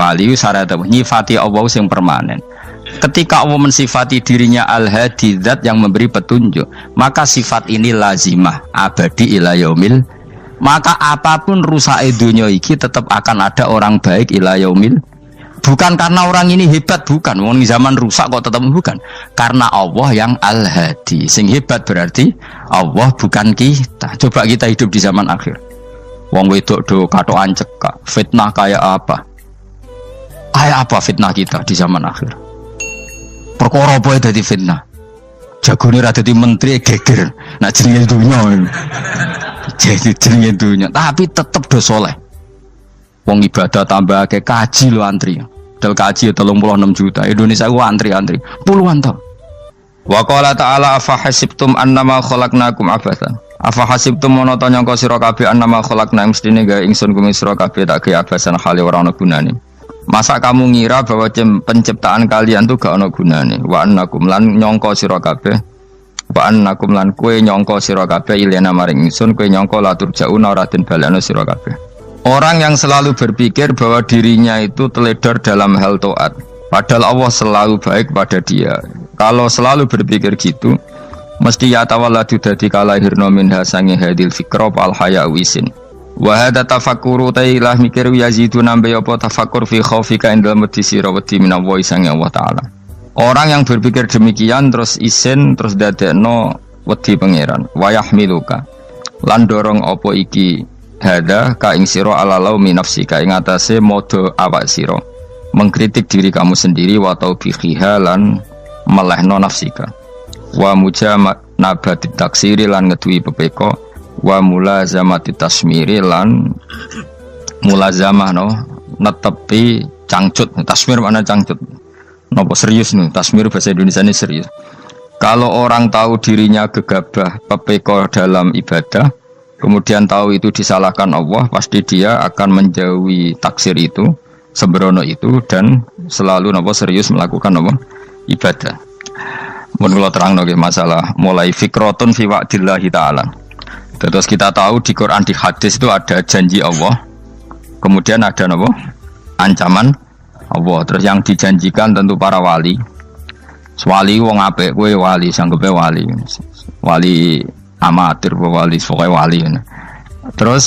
wali syarat nyifati Allah yang permanen. Ketika Allah mensifati dirinya al-hadi, zat yang memberi petunjuk, maka sifat ini lazimah abadi ila yaumil. Maka apapun rusak dunia iki tetap akan ada orang baik ila yaumil. Bukan karena orang ini hebat, bukan. Wong zaman rusak kok tetap bukan. Karena Allah yang al-hadi. Sing hebat berarti Allah, bukan kita. Coba kita hidup di zaman akhir. Wong wedok do katokan cekak. Fitnah kayak apa? Kayak apa fitnah kita di zaman akhir? Perkara apa dadi fitnah? Jagone ra dadi menteri geger. Nah jenenge dunya. Jadi jenenge dunya, tapi tetep do saleh. Wong ibadah tambah ke kaji lo antri. Dal kaji 36 juta. Indonesia gua antri-antri puluhan tahun. Wa qala ta'ala afa hasibtum annama khalaqnakum abatsan. Afa hasibtum monoton nyangka sira kabeh annama khalaqna mestine gawe ingsun kuwi sira kabeh tak gawe abasan khali ora ana gunane. Masa kamu ngira bahwa penciptaan kalian tuh gak ana gunane? Wa annakum lan nyangka sira kabeh. Wa annakum lan kowe nyangka sira kabeh ilena maring ingsun kowe nyangka latur jauna ora den balekno sira kabeh. Orang yang selalu berpikir bahwa dirinya itu teledor dalam hal taat, padahal Allah selalu baik pada dia. Kalau selalu berpikir gitu, mesti ya tawalladu dadi kalahirna minha sange hadil fikra al haya wisin. Wa hadza tafakkuru tailah mikir yazidu nambe apa tafakkur fi khaufika indal mudisira wedi minallahi sange Allah taala. Orang yang berpikir demikian terus isin terus dadekno wedi pangeran. Wa yahmiluka lan dorong apa iki hadza ka ing sira alalau min nafsika ing atase modo awak sira mengkritik diri kamu sendiri wa taubihiha lan melehno nafsika wa mujama nabati taksiri lan ngeduwi pepeko wa mulazamati tasmiri lan mulazamah no netepi cangcut. Tasmir mana cangcut nopo serius nih, tasmir bahasa Indonesia ini serius. Kalau orang tahu dirinya gegabah pepeko dalam ibadah, kemudian tahu itu disalahkan Allah, pasti dia akan menjauhi taksir itu, sembrono itu, dan selalu nopo serius melakukan nopo ibadah. Mun kula terangno nggih masalah mulai fikrotun fi wa'dillahi ta'ala. Terus kita tahu di Quran, di hadis itu ada janji Allah, kemudian ada nopo ancaman Allah. Terus yang dijanjikan tentu para wali. Wali wong apik kowe wali, sanggepe wali. Wali amatir wali, pokoke wali. Terus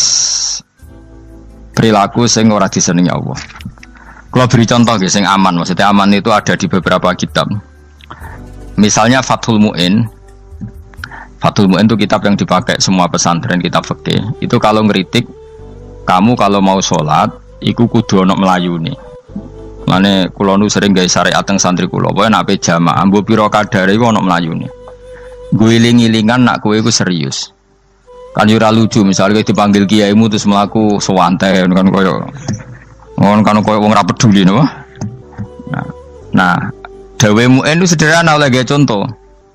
perilaku sing ora disenengi Allah. Kalau beri contoh nggih sing aman, maksudnya aman itu ada di beberapa kitab. Misalnya Fathul Mu'in. Fathul Mu'in itu kitab yang dipakai semua pesantren, kitab fikih. Itu kalau ngeritik, kamu kalau mau sholat, iku kudu ana melayune. Mane kula nu sering gawe syariat teng santri kula, pokoke nek jamaah mbok pira kadare iku ana melayune. Guling-gilingan nak kowe iku serius. Kan yo ora lucu misalnya dipanggil kiaimu terus mlaku sewantai kan koyo ngono kan koyo wong ora peduli napa. Nah, dawe Mu'in itu sederhana oleh gawe contoh.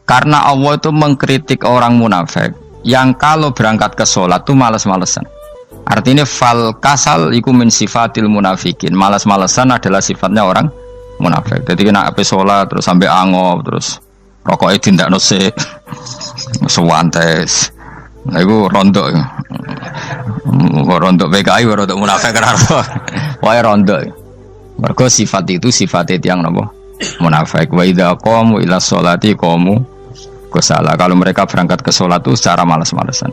Karena Allah itu mengkritik orang munafik yang kalau berangkat ke sholat itu malas-malesan. Artinya fal kasal iku min sifatil munafikin. Malas-malesan adalah sifatnya orang munafik. Jadi kena ape sholat terus sampai angop terus rokoknya tindakno sik sewantes. Nah iku rondok. Rondok PKI rondok munafik kenapa? Wae rondok. Mergo sifat itu sifatnya tiang napa? Munafik. Wa idza qamu ila sholati qamu salah. Kalau mereka berangkat ke sholat itu secara malas-malesan.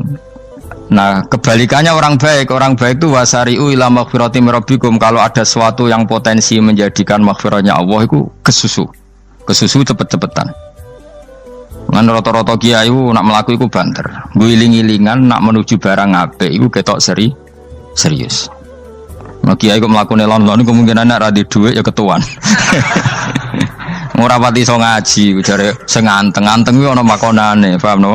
Nah kebalikannya orang baik itu wasari'u ila maghfirati mirabbikum. Kalau ada sesuatu yang potensi menjadikan maghfirahnya Allah itu kesusu cepet-cepetan. Ngan rata-rata kiai nak melaku itu banter, guling-gilingan nak menuju barang apik itu ketok serius. Nah kiai kok melakukan lon-lon kemungkinan nak radi duit ya ketuan. Ora pati iso ngaji, jare sing anteng-anteng kuwi ana makonane, paham no?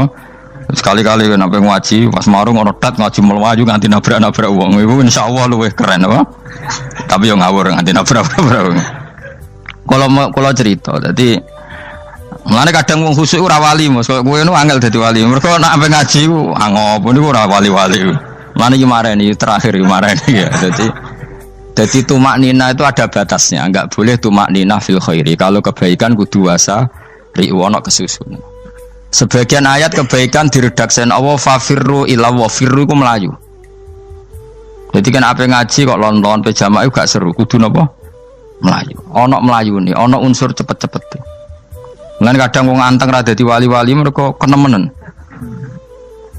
Sekali-kali nek ngaji pas marung ana tat ngaji mlayu nganti nabrak-nabrak wong. Iku insyaallah luwih keren apa? Tapi yo ngawur nganti nabrak-nabrak. Kalau cerita, dadi mulane kadang wong khusuk ora wali, Mas. Kowe ngono angel dadi wali. Mergo nek ape ngaji ku angop niku ora wali-wali. Mulane iki mareni terakhir iki mareni ya. Jadi tumaknina itu ada batasnya, enggak boleh tumaknina fil khairi. Kalau kebaikan kudu wasa riwono kesusun. Sebagian ayat kebaikan diredaksen Allah fafirru ila wa firru iku melayu. Jadi kan apa ngaji kok lon-lon pejamaah itu gak seru, kudu napa? Melayu. Ono melayune, ono unsur cepet-cepet. Lan kadang wong anteng ra dadi wali-wali mereka kenemenen.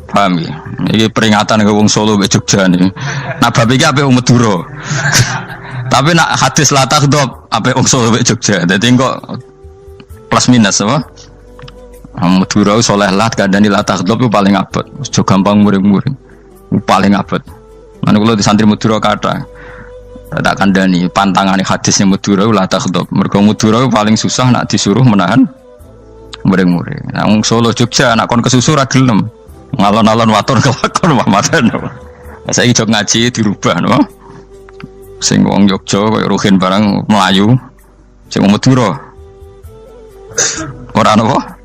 Paham ya? Ini peringatan ke wong Solo mbek Jogja nih. Nah bab iki ape wong Madura. Tapi nak hadis la takhdhab ape wong Solo mbek Jogja. Dadi kok plus minus apa? Madura soleh lah kandhani la takhdhab paling abot. Aja gampang muring-muring. Paling abot. Lan kula di santri Madura kathah. Tak kandhani pantangane hadisnya Madura la takhdhab. Mergo Madura paling susah nak disuruh menahan muring-muring. Nah wong Solo Jogja nak kon kesusu ra gelem. Ngalon-alon waton kelakon Muhammadan. Saiki jog ngaji dirubah no. Sing wong Jogja koyo Ruhin barang Melayu. Sing wong Madura. Ora napa?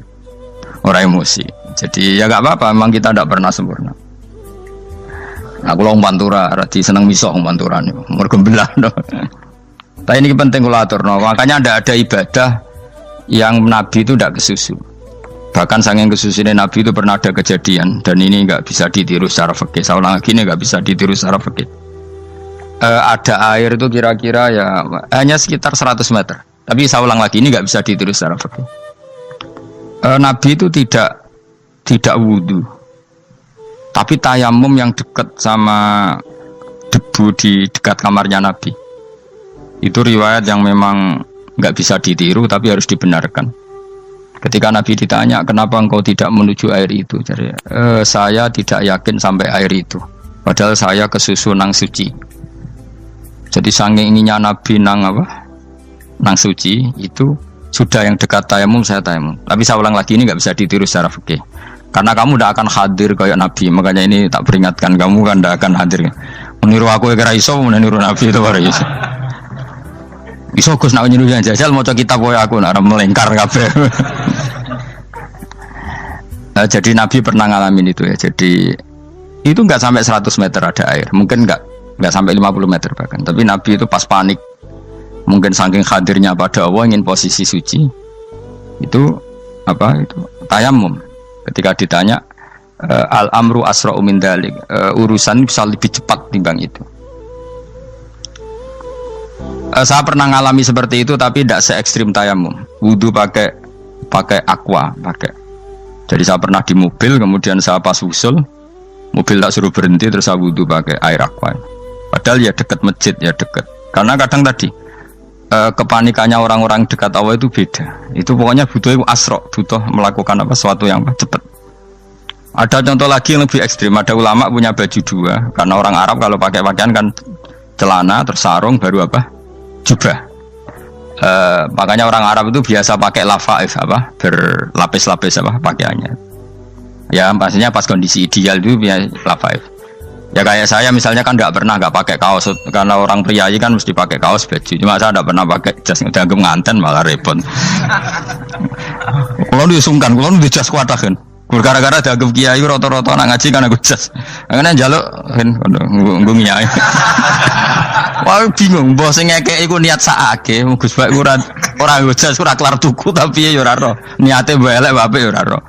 Ora emosi. Jadi ya enggak apa-apa, memang kita tidak pernah sempurna. Aku wong Pantura, radi seneng misok wong Pantura niku. Mergo belah no. Tapi ini penting kula aturno. Makanya ndak ada ibadah yang Nabi itu tidak kesusu. Bahkan saking kesusunya Nabi itu pernah ada kejadian dan ini nggak bisa ditiru secara fikih. Saya ulang lagi ini nggak bisa ditiru secara fikih. Ada air itu kira-kira ya hanya sekitar 100 meter. Tapi saya ulang lagi ini nggak bisa ditiru secara fikih. Nabi itu tidak wudu, tapi tayamum yang dekat sama debu di dekat kamarnya Nabi. Itu riwayat yang memang nggak bisa ditiru tapi harus dibenarkan. Ketika Nabi ditanya, kenapa engkau tidak menuju air itu? Jadi, saya tidak yakin sampai air itu. Padahal saya kesusu nang suci. Jadi saking ininya Nabi nang apa? Nang suci itu sudah yang dekat tayamum saya tayamum. Tapi saya ulang lagi ini nggak bisa ditiru secara fikih. Karena kamu tidak akan hadir kayak Nabi. Makanya ini tak peringatkan kamu kan tidak akan hadir. Meniru aku kira iso, meniru Nabi itu baru iso. Iso Gus nak nyuruh jajal maca kitab koyo aku nak melengkar kabeh. Jadi Nabi pernah ngalamin itu ya. Jadi itu enggak sampai 100 meter ada air. Mungkin enggak sampai 50 meter bahkan. Tapi Nabi itu pas panik. Mungkin saking hadirnya pada Allah ingin posisi suci. Itu apa itu? Tayamum. Ketika ditanya al-amru asra'u min dzalik. Urusan bisa lebih cepat timbang itu. Saya pernah ngalami seperti itu tapi tidak se ekstrim tayamum. Wudu pakai aqua, pakai. Jadi saya pernah di mobil, kemudian saya pas usul, mobil tak suruh berhenti terus saya wudu pakai air aqua. Padahal ya dekat masjid ya dekat. Karena kadang tadi kepanikannya orang-orang dekat Allah itu beda. Itu pokoknya butuh asro, butuh melakukan apa sesuatu yang cepat. Ada contoh lagi yang lebih ekstrim. Ada ulama punya baju dua. Karena orang Arab kalau pakai pakaian kan celana terus sarung baru apa? Jubah. Makanya orang Arab itu biasa pakai lafaif apa berlapis-lapis apa pakaiannya. Ya pastinya pas kondisi ideal itu biasa lafaif. Ya kayak saya misalnya kan nggak pakai kaos karena orang priayi kan mesti pakai kaos baju. Cuma saya nggak pernah pakai jas dianggap nganten malah repot. Kalau disungkan, kalau di jas kuat kan. Gara-gara dianggap kiai roto-roto nak ngaji kan aku jas. Karena jaluk kan nggung nyai. Wah bingung, bos ngekek iku niat sakake, Gus Baik ora jas ora kelar tuku tapi ya ora ro. Niate mbok elek bape ya ora ro.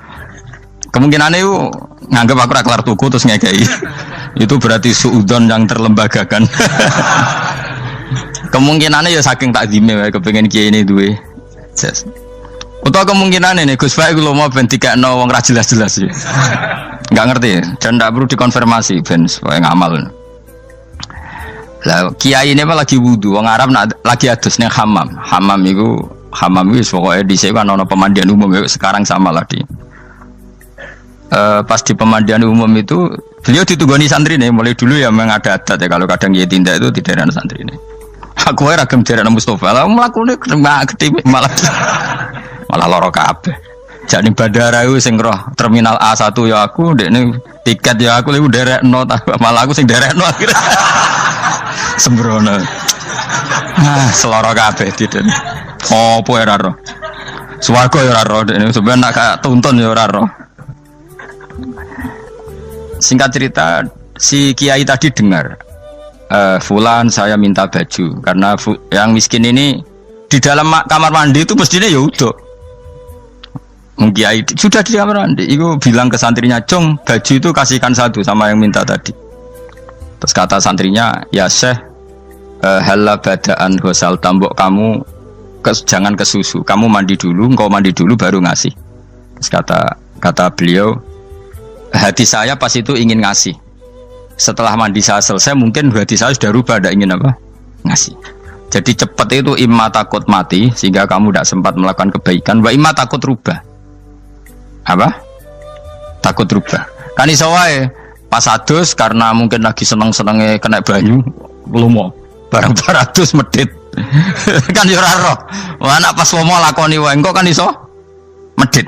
Kemungkinane iku nganggep aku ora kelar tuku terus ngekeki. Itu berarti suudzon yang terlembagakan. Kemungkinane ya saking takdime wae kepengin kiai ini duwe jas. Utawa kemungkinane nih Gus Baik lho mau ben dikekno wong ra jelas-jelas ya. Enggak ngerti dan enggak perlu dikonfirmasi ben supaya ngamal. Lah kiai ini lagi wudu, wong Arab lagi adus ning hammam. Hammam itu pokoke dhisik kan ana pemandian umum sekarang sama lah di. Pas di pemandian umum itu beliau ditunggoni santri nih, mulai dulu ya memang ada adat ya kalau kadang dia tindak itu tidak ada santri nih. Aku ora gem derek Mustofa, lah mlakune gede malah lara kabeh. Jak ning bandara iku sing roh terminal A1 ya aku, ndekne tiket ya aku lek derekno malah aku sing derekno akhirnya. Sembrono. Seloro kabeh diten. Opo ora ro. Swarga ya ora ro, dene sampeyan nak tuntun ya ora ro. Singkat cerita, si kiai tadi dengar fulan saya minta baju karena yang miskin ini di dalam kamar mandi itu mestinya ya udah. Kiai sudah di kamar mandi, itu bilang ke santrinya, "Cung, baju itu kasihkan satu sama yang minta tadi." Terus kata santrinya, "Ya Syekh, Halla badaan ghusal tambok kamu jangan ke susu. Kamu mandi dulu, engkau mandi dulu baru ngasih. Terus kata beliau, hati saya pas itu ingin ngasih. Setelah mandi saya selesai, mungkin hati saya sudah rubah, tidak ingin apa? Ngasih. Jadi cepat itu imma takut mati sehingga kamu tidak sempat melakukan kebaikan, wa imma takut rubah. Apa? Takut rubah. Kan iso wae pas adus karena mungkin lagi seneng-senenge kena banyu, lumo. Barang 200 medit. Kan yo ora roh. Wah anak pas lomo lakoni wae engko kan iso medit.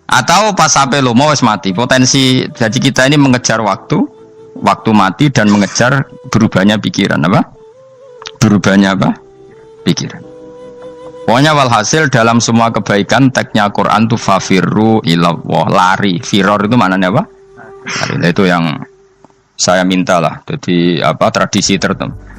Atau pas sampai lomo wis mati. Potensi jadi kita ini mengejar waktu mati dan mengejar berubahnya pikiran apa? Berubahnya apa? Pikiran. Pokoknya walhasil dalam semua kebaikan teksnya Quran itu fafirru ilallah, lari. Firor itu maknanya apa? Lari. Itu yang saya minta lah. Jadi apa tradisi tertentu.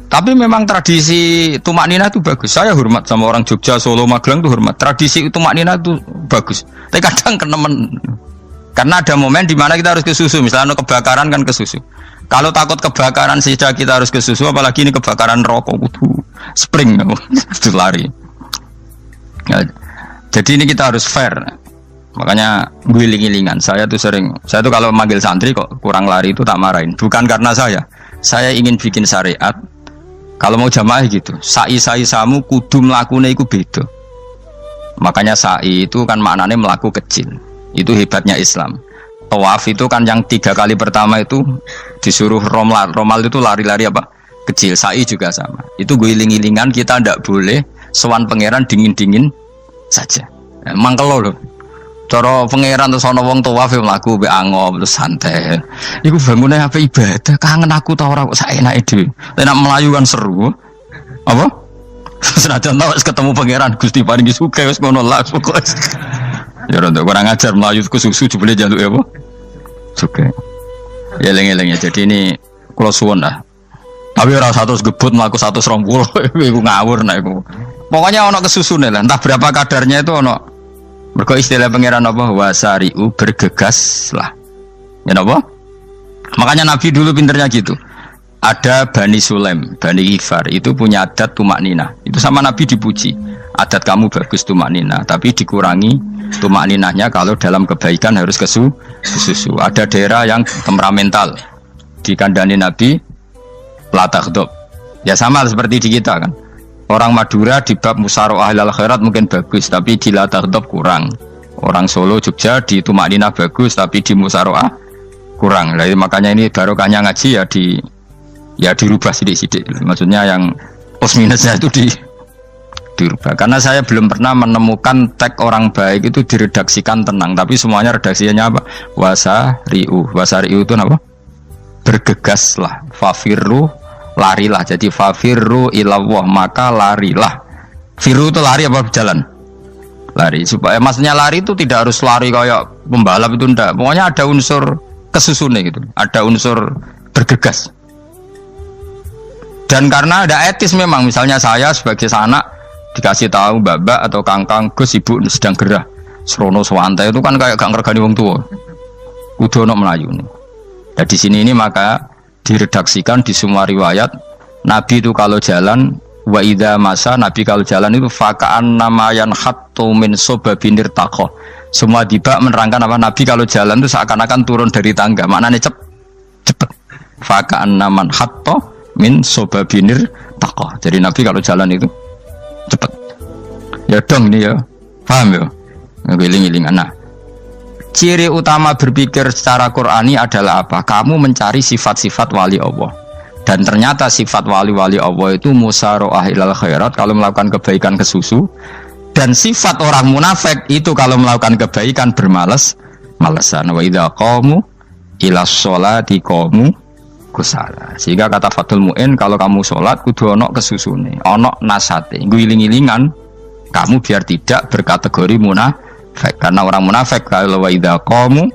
Tapi memang tradisi tumak nina itu bagus. Saya hormat sama orang Jogja, Solo, Magelang itu hormat. Tradisi tumak nina itu bagus. Tapi kadang kenemen. Karena ada momen di mana kita harus ke susu. Misalnya kebakaran kan ke susu. Kalau takut kebakaran sehingga kita harus ke susu, apalagi ini kebakaran rokok, spring, itu lari. Ya, jadi ini kita harus fair. Makanya guling-gilingan. Saya tuh kalau manggil santri kok kurang lari itu tak marahin. Bukan karena saya ingin bikin syariat. Kalau mau jamaah gitu, sa'i samu kudu mlakune iku beda. Makanya sa'i itu kan maknanya melaku kecil. Itu hebatnya Islam. Tawaf itu kan yang 3 kali pertama itu disuruh romal itu lari-lari apa? Kecil. Sa'i juga sama. Itu guling-gilingan kita ndak boleh sowan pangeran dingin-dingin saja. Emang kalau loh. Cara pangeran terus ana wong tawaf mlaku mbek angop terus santai. Iku bangune apa ibadah? Kangen aku ta ora kok saenake dhewe. Nek melayu kan seru. Apa? Senajan wis ketemu pangeran Gusti paringi sugih wis ngono lah pokoke. Ya rada kurang ajar melayu ke susu jebule njaluk apa? Sugih. Ya eling-eling ya. Jadi ini kula suwun lah. Tapi ora 100 gebut mlaku 120 iku ngawur nek iku. Pokoknya ana kesusune lah. Entah berapa kadarnya itu ana. Mergo istilah pangeran apa wasari'u bergegas lah. Ya napa? Makanya Nabi dulu pinternya gitu. Ada Bani Sulaim, Bani Ghifar itu punya adat tumak nina. Itu sama Nabi dipuji. Adat kamu bagus tumak nina, tapi dikurangi tumak ninahnya kalau dalam kebaikan harus ke susu. Ada daerah yang temperamental. Dikandani Nabi la taghdab. Ya sama seperti di kita kan. Orang Madura di bab musyawarah ahlal khairat mungkin bagus, tapi di la taghdab kurang. Orang Solo, Jogja di tumak ninah bagus, tapi di musyawarah kurang. Jadi makanya ini barokahnya ngaji ya dirubah sidik-sidik. Maksudnya yang plus minusnya itu dirubah. Karena saya belum pernah menemukan tag orang baik itu diredaksikan tenang, tapi semuanya redaksinya apa? Wasari'u itu apa? Bergegaslah, fafirru, larilah. Jadi fafirru ilallah, maka larilah. Firu itu lari apa berjalan? Lari. Supaya maksudnya lari itu tidak harus lari kayak pembalap itu enggak. Pokoknya ada unsur kesusune gitu. Ada unsur bergegas. Dan karena ada etis memang, misalnya saya sebagai anak dikasih tahu babak atau kangkang Gus ibu sedang gerah serono sewantai itu kan kayak gak ngergani wong tua. Kudu ono melayu nih. Nah di sini ini maka diredaksikan di semua riwayat Nabi itu kalau jalan wa idza masa, Nabi kalau jalan itu fakaan namayan hattu min sobabinir takoh. Semua dibak menerangkan apa Nabi kalau jalan itu seakan-akan turun dari tangga. Maknanya cepet. Fakaan naman hatto min sobabinir takoh. Jadi Nabi kalau jalan itu cepet. Ya dong ini ya. Paham ya? Ngiling-ngilingan. Nah, ciri utama berpikir secara Qur'ani adalah apa? Kamu mencari sifat-sifat wali Allah. Dan ternyata sifat wali-wali Allah itu musyaroah ilal khairat, kalau melakukan kebaikan ke susu. Dan sifat orang munafik itu kalau melakukan kebaikan bermalas-malasan. Wa idza qamu ila sholati qamu kusala. Sehingga kata Fathul Mu'in, kalau kamu sholat kudu ono kesusune, ono nasate, guling-gilingan kamu biar tidak berkategori munafik. Karena orang munafik kalau wa idza qamu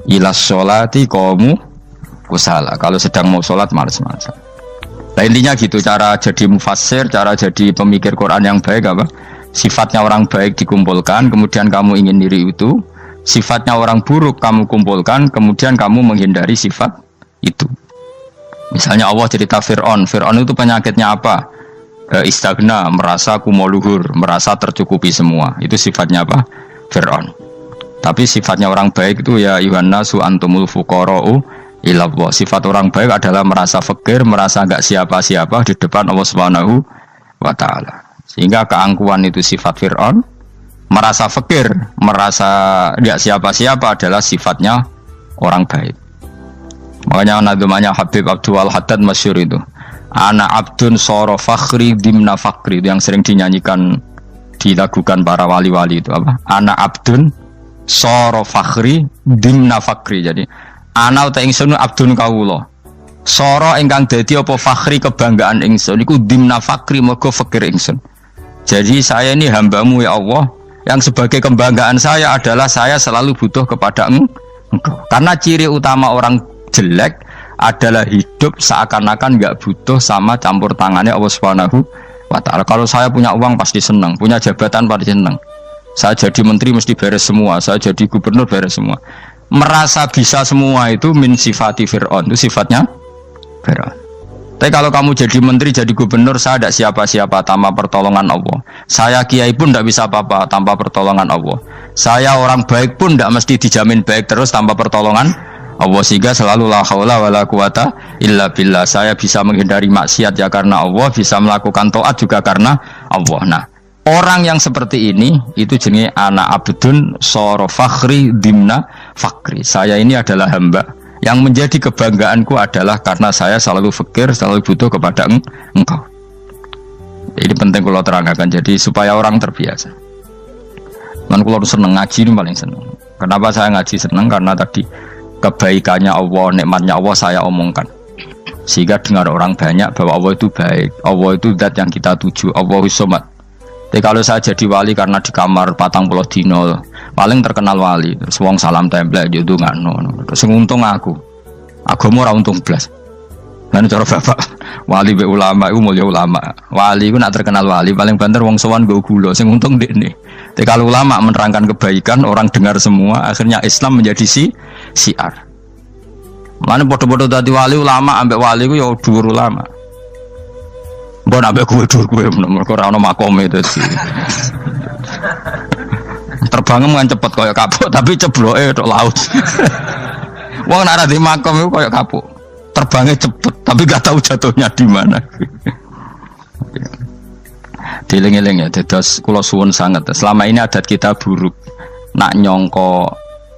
ila sholati qamu kusala, kalau sedang mau sholat malas-malasan. Nah intinya gitu, cara jadi mufassir, cara jadi pemikir Quran yang baik apa? Sifatnya orang baik dikumpulkan, kemudian kamu ingin diri itu. Sifatnya orang buruk kamu kumpulkan, kemudian kamu menghindari sifat itu. Misalnya Allah cerita Fir'aun itu penyakitnya apa? Istagna, merasa kumoluhur, merasa tercukupi semua. Itu sifatnya apa? Fir'aun. Tapi sifatnya orang baik itu ya Yuhannasu antumul fuqara'u ilallah. Sifat orang baik adalah merasa fakir, merasa enggak siapa-siapa di depan Allah Subhanahu wa taala. Sehingga keangkuhan itu sifat Fir'aun, merasa fakir, merasa enggak siapa-siapa adalah sifatnya orang baik. Makanya nadumanya Habib Abdul Haddad masyhur itu. Ana abdun soro fakhri dimna fakri, itu yang sering dinyanyikan, dilakukan para wali-wali itu apa? Ana abdun soro fakhri dimna fakri. Jadi ana uta ingsun abdun kawula. Soro ingkang dadi apa fakhri kebanggaan ingsun iku dimna fakri mergo fakir ingsun. Jadi saya ini hambamu ya Allah, yang sebagai kebanggaan saya adalah saya selalu butuh kepada Engkau. Karena ciri utama orang jelek adalah hidup seakan-akan nggak butuh sama campur tangannya Allah Subhanahu wa taala. Kalau saya punya uang pasti senang, punya jabatan pasti senang. Saya jadi menteri mesti beres semua, saya jadi gubernur beres semua. Merasa bisa semua itu min sifati Fir'aun, itu sifatnya Fir'aun. Tapi kalau kamu jadi menteri, jadi gubernur, saya tidak siapa-siapa tanpa pertolongan Allah. Saya kiai pun tidak bisa apa-apa tanpa pertolongan Allah. Saya orang baik pun tidak mesti dijamin baik terus tanpa pertolongan Allah, sehingga selalu la haula wala quwata illa billah. Saya bisa menghindari maksiat ya karena Allah, bisa melakukan taat juga karena Allah. Nah, orang yang seperti ini itu jenenge ana abdun soro fakhri dimna fakri. Saya ini adalah hamba yang menjadi kebanggaanku adalah karena saya selalu fakir, selalu butuh kepada Engkau. Ini penting kalau terangkan, jadi supaya orang terbiasa. Man kalau seneng ngaji ini paling seneng. Kenapa saya ngaji seneng? Karena tadi kebaikannya Allah, nikmatnya Allah saya omongkan, sehingga dengar orang banyak bahwa Allah itu baik, Allah itu zat yang kita tuju, Allahus Somad. Jadi kalau saya jadi wali karena di kamar 40 dino paling terkenal wali, terus wong salam template yo ndongakno, terus untung aku mau ora untung blas. Lan cara bapak wali be ulama iku mulya ulama, wali iku nak terkenal wali paling banter wong sowan nggo gula, sing untung ndekne. Tapi kalau ulama menerangkan kebaikan, orang dengar semua, akhirnya Islam menjadi siar. Mana bodoh-bodoh tadi wali ulama, ambek wali ku ya dhuwur ulama. Mbok ambek kuwe dhuwur kuwe mergo ora ono makome dadi. Terbangem kan cepet kaya kapuk, tapi cebloke tok laut. Wong nek ora di makom iku kaya kapuk. Terbangnya cepet, tapi gak tahu jatuhnya di mana. Dieling-eling ya, dados kula suwun sangat. Selama ini adat kita buruk. Nak nyongko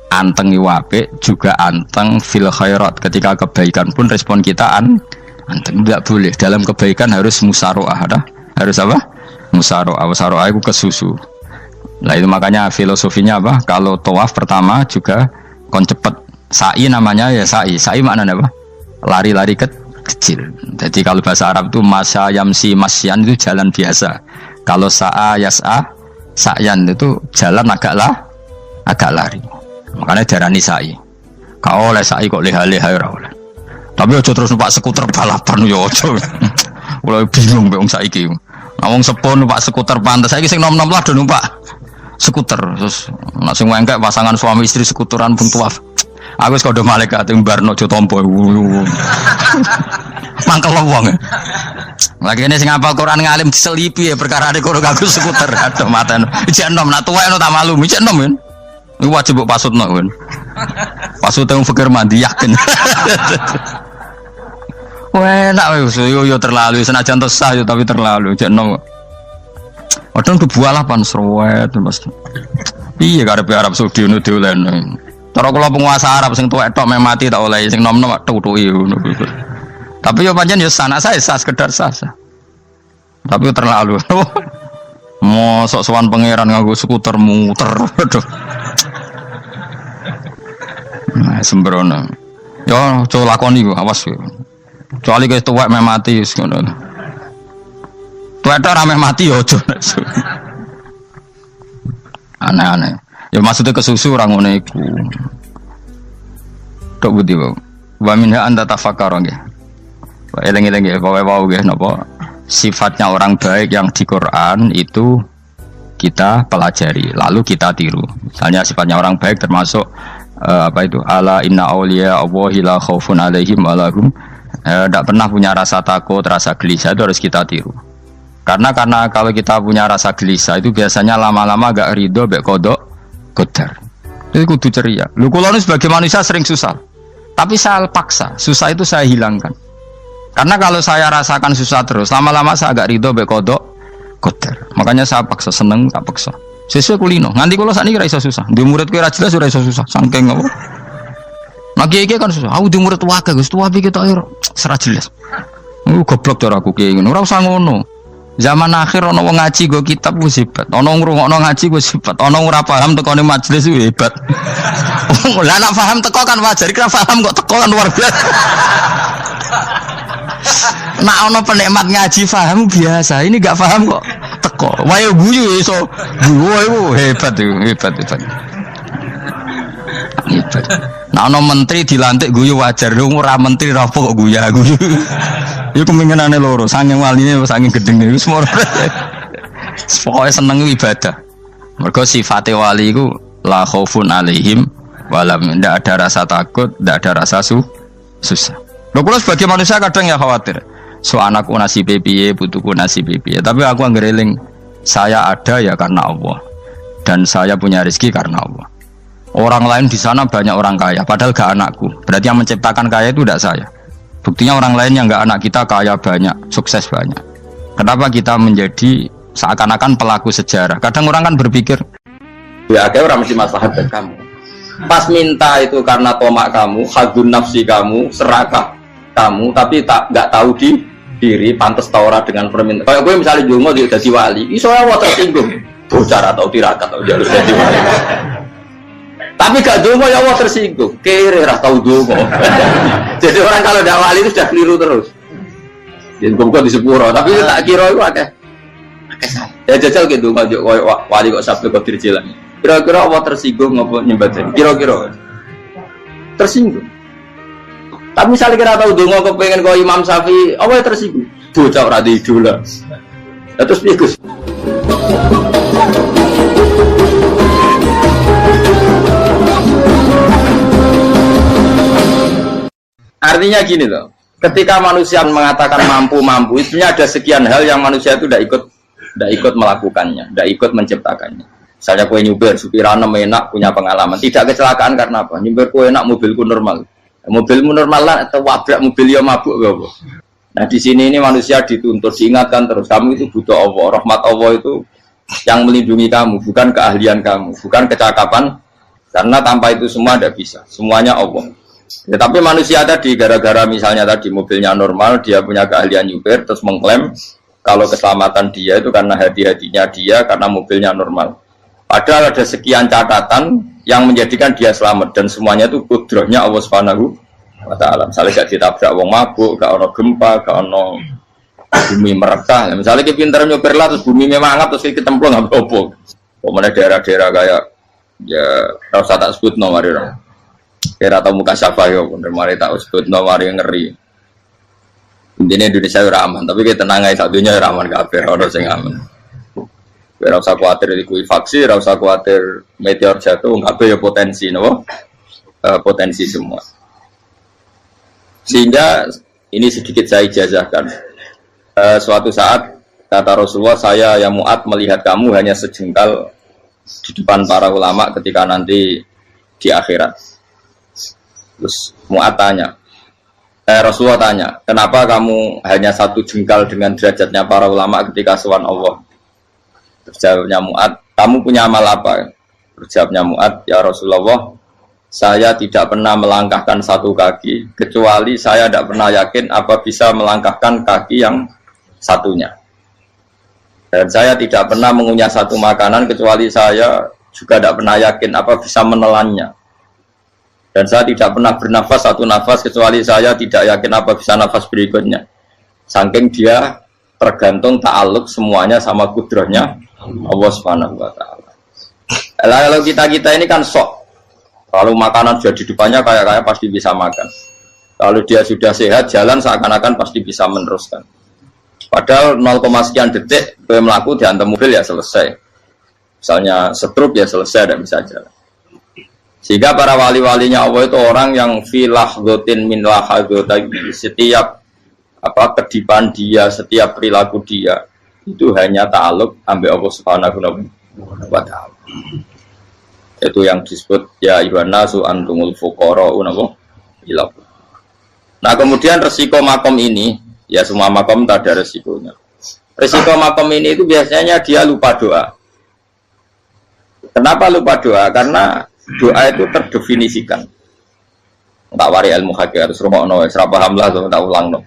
anteng apik juga anteng fil khairat. Ketika kebaikan pun respon kita anteng, tidak boleh. Dalam kebaikan harus musaroah, harus apa? Musaroah. Musaroah itu kesusu. Nah itu makanya filosofinya apa? Kalau tawaf pertama juga kon cepet. Sa'i namanya ya sa'i. Sa'i maknanya apa? Lari-lari kecil. Jadi kalau bahasa Arab itu masya yamsi masyan itu jalan biasa. Kalau sa'a yas'a sa'yan itu jalan agak lari. Makanya darani sa'i. Kau oleh sa'i kok leha-leha ora oleh. Tapi aja terus numpak skuter balapan yo aja. Mulai bingung mbek wong saiki. Nah wong sepuh numpak skuter pantes saiki sing nom-nom lah do numpak skuter. Terus nek sing wengkek pasangan suami istri skuteran pun tuaf. Aku wis kodho malaikat ing barno aja tampa. Mangkel wong. Lagi ini sing hafal Quran ngalim diselipi ya perkara ade kono kanggo skuter. Aduh maten. Ijek enom nak tuwek tak malu. Ijek enom kan. Iku wajib mbok pasutno kan. Pasute wong fikir mandi yakin. Wah, enak wis yo terlalu senajan sah yo tapi terlalu. Ijek enom. Padahal kebualah pan sruwet Mas. Piye karepe Arab Saudi ngono diolehno. Cara kula penguasa Arab sing tuwek tok meh mati tak oleh sing nom-nom tutuki ngono. Tapi yo pancen yo sanak saya sah sekedar sah. Tapi terlalu. Mosok sowan pangeran nganggo skuter muter. Aduh. Nah, sembrono. Yo coba lakoni ku awas yo. Kecuali guys tuwek meh mati wis ngono. Tuwek tok ora meh mati yo aja. Aneh-aneh. Ya maksudnya kesusu orang ngono iku. Tok budi wae. Wa minha anta tafakkar nggih. Eleng-eleng nggih, wae-wae nggih napa sifatnya orang baik yang di Quran itu kita pelajari, lalu kita tiru. Misalnya sifatnya orang baik termasuk apa itu? Ala inna auliya Allahi la khaufun alaihim wa lahum Tidak pernah punya rasa takut, rasa gelisah itu harus kita tiru. Karena kalau kita punya rasa gelisah itu biasanya lama-lama agak ridho, bek kodok, kodar. Itu kudu ceria. Lu kalau sebagai manusia sering susah, tapi saya paksa, susah itu saya hilangkan. Karena kalau saya rasakan susah terus, lama-lama saya agak ridho, bek kodok, kodar. Makanya saya paksa, seneng, tak paksa. Sesuai kulino. Nanti kalau saat ini kira iso susah. Di murid kira jelas sudah iso susah. Sangking apa? Nah kiai kan susah. Aku di murid wae Gus, tua pikir tak ayo serah jelas. Goblok cara aku kiai ngono. Ora usah ngono. Zaman akhir ana wong ngaji go kitab wis hebat. Ana ngrungokno ngaji wis hebat. Ana ora paham tekone majelis wis hebat. Lah nek paham teko kan wajar, kira paham kok teko kan luar biasa. Nak ana penikmat ngaji paham biasa. Ini enggak paham kok teko. Wae guyu iso. Guyu hebat itu, hebat. Nah, ono menteri dilantik guyu wajar, lu ora menteri ra kok guyu. Iku kemungkinane loro, saking waline saking gedenge wis moro. Pokoke seneng ibadah. Mergo sifate wali iku la khaufun alaihim walam, ndak ada rasa takut, ndak ada rasa susah. Lho kula sebagai manusia kadang ya khawatir. So anakku nasibe piye, putuku nasibe piye. Tapi aku anggere eling saya ada ya karena Allah. Dan saya punya rezeki karena Allah. Orang lain di sana banyak orang kaya, padahal gak anakku. Berarti yang menciptakan kaya itu tidak saya. Buktinya orang lain yang gak anak kita kaya banyak, sukses banyak. Kenapa kita menjadi seakan-akan pelaku sejarah? Kadang orang kan berpikir, ya kayak orang mesti maslahat dan kamu. Pas minta itu karena tomak kamu, hadun nafsi kamu, serakah kamu, tapi gak tahu diri, pantas taura dengan permintaan. Kalau gue misalnya Jungo dia jadi wali, iso Allah tersinggung, bocor atau tirakat atau jalur jadi wali. Tapi gak dungo ya Allah tersinggung, kere rasa tahu dungo. Jadi orang kalau tidak wali itu sudah keliru terus. Jadi bukan di sepuro, tapi tak kira itu akeh. Ya jajal gitu nggak wali kok sabtu kok dirjilan. Kira-kira Allah tersinggung ngopo nyembah jadi. Kira-kira tersinggung. Tapi misalnya kira tahu dungo kepengen kau Imam Syafi'i, Allah tersinggung. Bocah ora di idola. Terus pikus. Artinya gini loh, ketika manusia mengatakan mampu, itu ada sekian hal yang manusia itu tidak ikut melakukannya, tidak ikut menciptakannya. Misalnya kue nyuber, supirana enak, punya pengalaman, tidak kecelakaan karena apa? Nyuber kue enak, mobilku normal, mobilmu normal lah, atau wabrak mobil yang mabuk, gak. Nah di sini ini manusia dituntut, diingatkan terus, kamu itu butuh Allah, rahmat Allah itu yang melindungi kamu, bukan keahlian kamu, bukan kecakapan, karena tanpa itu semua tidak bisa, semuanya Allah. Ya, tapi manusia tadi gara-gara misalnya tadi mobilnya normal, dia punya keahlian nyuper, terus mengklaim kalau keselamatan dia itu karena hati-hatinya dia, karena mobilnya normal. Padahal ada sekian catatan yang menjadikan dia selamat dan semuanya itu kudrahnya Allah Subhanahu wa Ta'ala. Misalnya gak ditabrak wong mabuk, gak ono gempa, gak ono bumi merekah. Misalnya kita pintar nyuper lah, terus bumi memang terus kita templung nggak apa-apa. Pokoknya daerah-daerah kayak ya rasa tak sebut nomor itu. Kira atau muka siapa ya, bener mari tak sebut nomor yang ngeri. Intinya Indonesia ora aman, tapi kita tenang aja satunya ora aman kabeh, ora sing aman. Ora usah kuwatir likuifaksi, ora usah kuwatir meteor jatuh, kabeh ya potensi napa? Potensi semua. Sehingga ini sedikit saya ijazahkan. Suatu saat kata Rasulullah, saya yang Mu'ad melihat kamu hanya sejengkal di depan para ulama ketika nanti di akhirat. Terus Mu'ad tanya, Rasulullah tanya, kenapa kamu hanya satu jengkal dengan derajatnya para ulama ketika sowan Allah? Terjawabnya Mu'ad, kamu punya amal apa? Terjawabnya Mu'ad, ya Rasulullah, saya tidak pernah melangkahkan satu kaki, kecuali saya tidak pernah yakin apa bisa melangkahkan kaki yang satunya. Dan saya tidak pernah mengunyah satu makanan, kecuali saya juga tidak pernah yakin apa bisa menelannya. Dan saya tidak pernah bernafas satu nafas, kecuali saya tidak yakin apa bisa nafas berikutnya. Saking dia tergantung ta'aluk semuanya sama kudrahnya Allah Subhanahu wa Ta'ala. Kalau kita ini kan sok, kalau makanan sudah di depannya kayak pasti bisa makan. Kalau dia sudah sehat, jalan seakan-akan pasti bisa meneruskan. Padahal 0, sekian detik gue melaku dihantam mobil ya selesai. Misalnya stroke ya selesai, tidak bisa jalan. Sehingga para wali-walinya Allah itu orang yang filah gotin min lahadotagi, setiap kedipan dia, setiap perilaku dia itu hanya ta'aluk ambil Allah Subhanahu wa ta'ala. Itu yang disebut ya ayyuhannasu antumul fuqara'u ila. Nah, kemudian resiko makom ini, ya semua makom tak ada resikonya. Resiko makom ini itu biasanya dia lupa doa. Kenapa lupa doa? Karena doa itu terdefinisikan. Tak wari ilmu hakikat harus rumah serah paham lah, tak ulang no.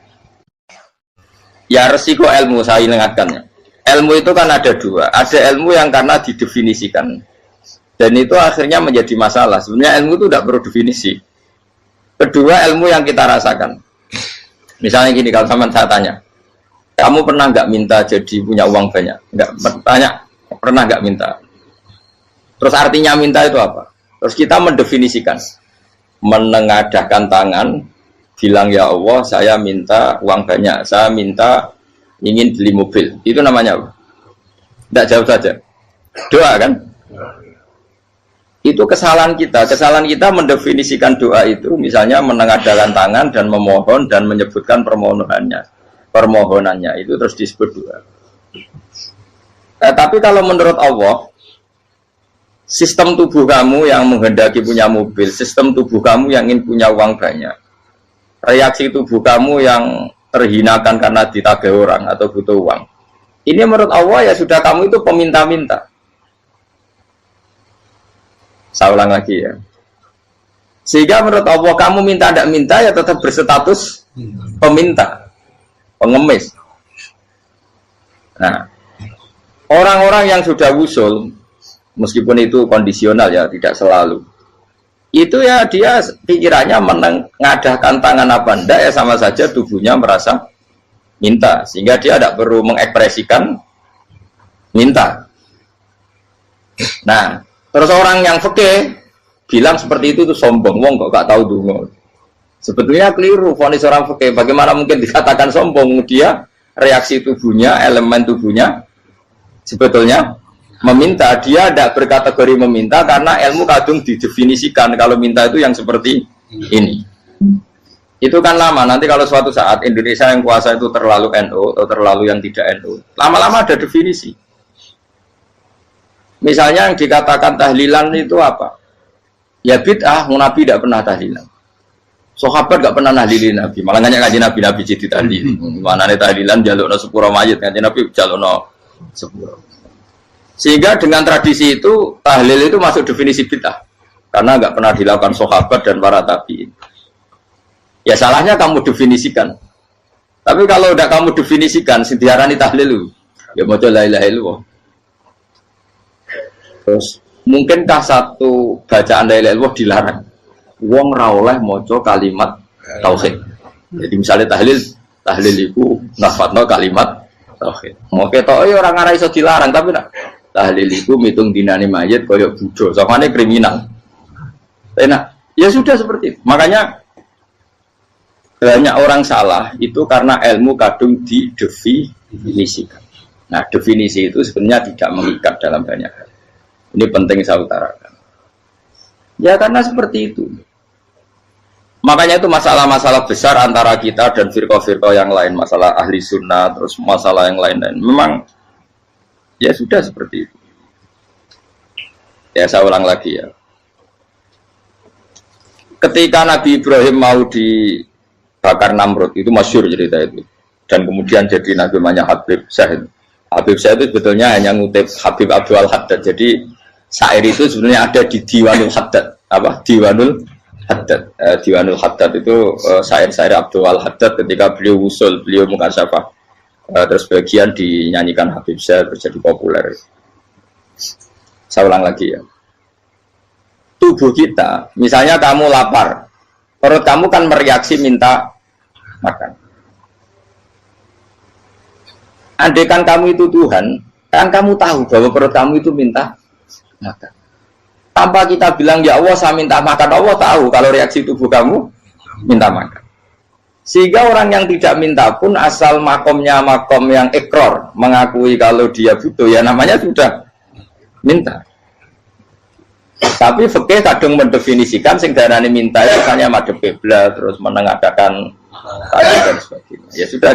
Ya resiko ilmu saya ingatkan. Ilmu itu kan ada dua. Ada ilmu yang karena didefinisikan, dan itu akhirnya menjadi masalah. Sebenarnya ilmu itu tidak perlu definisi. Kedua, ilmu yang kita rasakan. Misalnya gini, kalau sama saya tanya, kamu pernah nggak minta jadi punya uang banyak? Nggak bertanya, pernah nggak minta? Terus artinya minta itu apa? Terus kita mendefinisikan, menengadahkan tangan, bilang ya Allah, saya minta uang banyak, saya minta ingin beli mobil. Itu namanya apa? Tidak jauh saja. Doa kan? Itu kesalahan kita. Kesalahan kita mendefinisikan doa itu, misalnya menengadahkan tangan dan memohon dan menyebutkan permohonannya itu terus disebut doa. Tapi kalau menurut Allah, sistem tubuh kamu yang menghendaki punya mobil, sistem tubuh kamu yang ingin punya uang banyak, reaksi tubuh kamu yang terhinakan karena ditagih orang atau butuh uang, ini menurut Allah ya sudah kamu itu peminta-minta. Saya ulang lagi ya. Sehingga menurut Allah kamu minta tidak minta ya tetap berstatus peminta, pengemis. Nah, orang-orang yang sudah wusul, meskipun itu kondisional ya, tidak selalu. Itu ya dia pikirannya mengadahkan tangan apa enggak ya sama saja tubuhnya merasa minta. Sehingga dia tidak perlu mengekspresikan minta. Nah, terus orang yang fikih bilang seperti itu sombong, wong kok gak tahu dungo. Sebetulnya keliru vonis orang fikih. Bagaimana mungkin dikatakan sombong? Dia reaksi tubuhnya, elemen tubuhnya sebetulnya meminta. Dia tidak berkategori meminta karena ilmu kadung didefinisikan kalau minta itu yang seperti ini. Itu kan lama. Nanti kalau suatu saat Indonesia yang kuasa itu terlalu NU atau terlalu yang tidak NU, lama-lama ada definisi. Misalnya yang dikatakan tahlilan itu apa? Ya bid'ah, Nabi tidak pernah tahlilan. Sahabat tidak pernah nahlilin Nabi. Malah nanya ngaji Nabi jadi tahlil. Mana nih tahlilan jalukno sepuro mayit, ngaji Nabi jalukno sepuro. Sehingga dengan tradisi itu tahlil itu masuk definisi bid'ah. Karena nggak pernah dilakukan sahabat dan para tabi'in. Ya salahnya kamu definisikan. Tapi kalau udah kamu definisikan, diarani tahlil, ya mau la ilaha illallah. Terus mungkinkah satu bacaan la ilaha illallah dilarang? Wong ra oleh maca kalimat tauhid. Jadi misalnya tahlil iku nafadno kalimat tauhid. Mau ketok orang ora iso dilarang, tapi nak tahlil iku mitung dinane mayit kaya budo, sakmane kriminal. Enak. Ya sudah seperti itu. Makanya banyak orang salah itu karena ilmu kadung didefinisikan. Nah, definisi itu sebenarnya tidak mengikat dalam banyak hal. Ini penting saya utarakan. Ya karena seperti itu. Makanya itu masalah-masalah besar antara kita dan firqah-firqah yang lain. Masalah ahli sunnah, terus masalah yang lain-lain. Memang ya sudah seperti itu. Ya saya ulang lagi ya. Ketika Nabi Ibrahim mau dibakar Namrud, itu masyhur cerita itu. Dan kemudian jadi Nabi namanya Habib Syahid. Habib Syahid itu sebetulnya hanya ngutip Habib Abdul Haddad. Jadi syair itu sebenarnya ada di Diwanul Haddad. Apa? Diwanul Haddad. Diwanul Haddad itu syair-syair Abdul Haddad ketika beliau usul, beliau mukasyafah. Terus bagian dinyanyikan Habib Syahid terus jadi populer. Saya ulang lagi ya. Tubuh kita, misalnya kamu lapar, perut kamu kan mereaksi minta makan. Andaikan kamu itu Tuhan, kan kamu tahu bahwa perut kamu itu minta makan. Tanpa kita bilang ya Allah saya minta makan, Allah tahu kalau reaksi tubuh kamu minta makan. Sehingga orang yang tidak minta pun asal makomnya makom yang ikror, mengakui kalau dia butuh, ya namanya sudah minta. Tapi fikih kadang mendefinisikan sing darane minta itu hanya madhep kiblat terus menengadakan tadi dan sebagainya. Ya sudah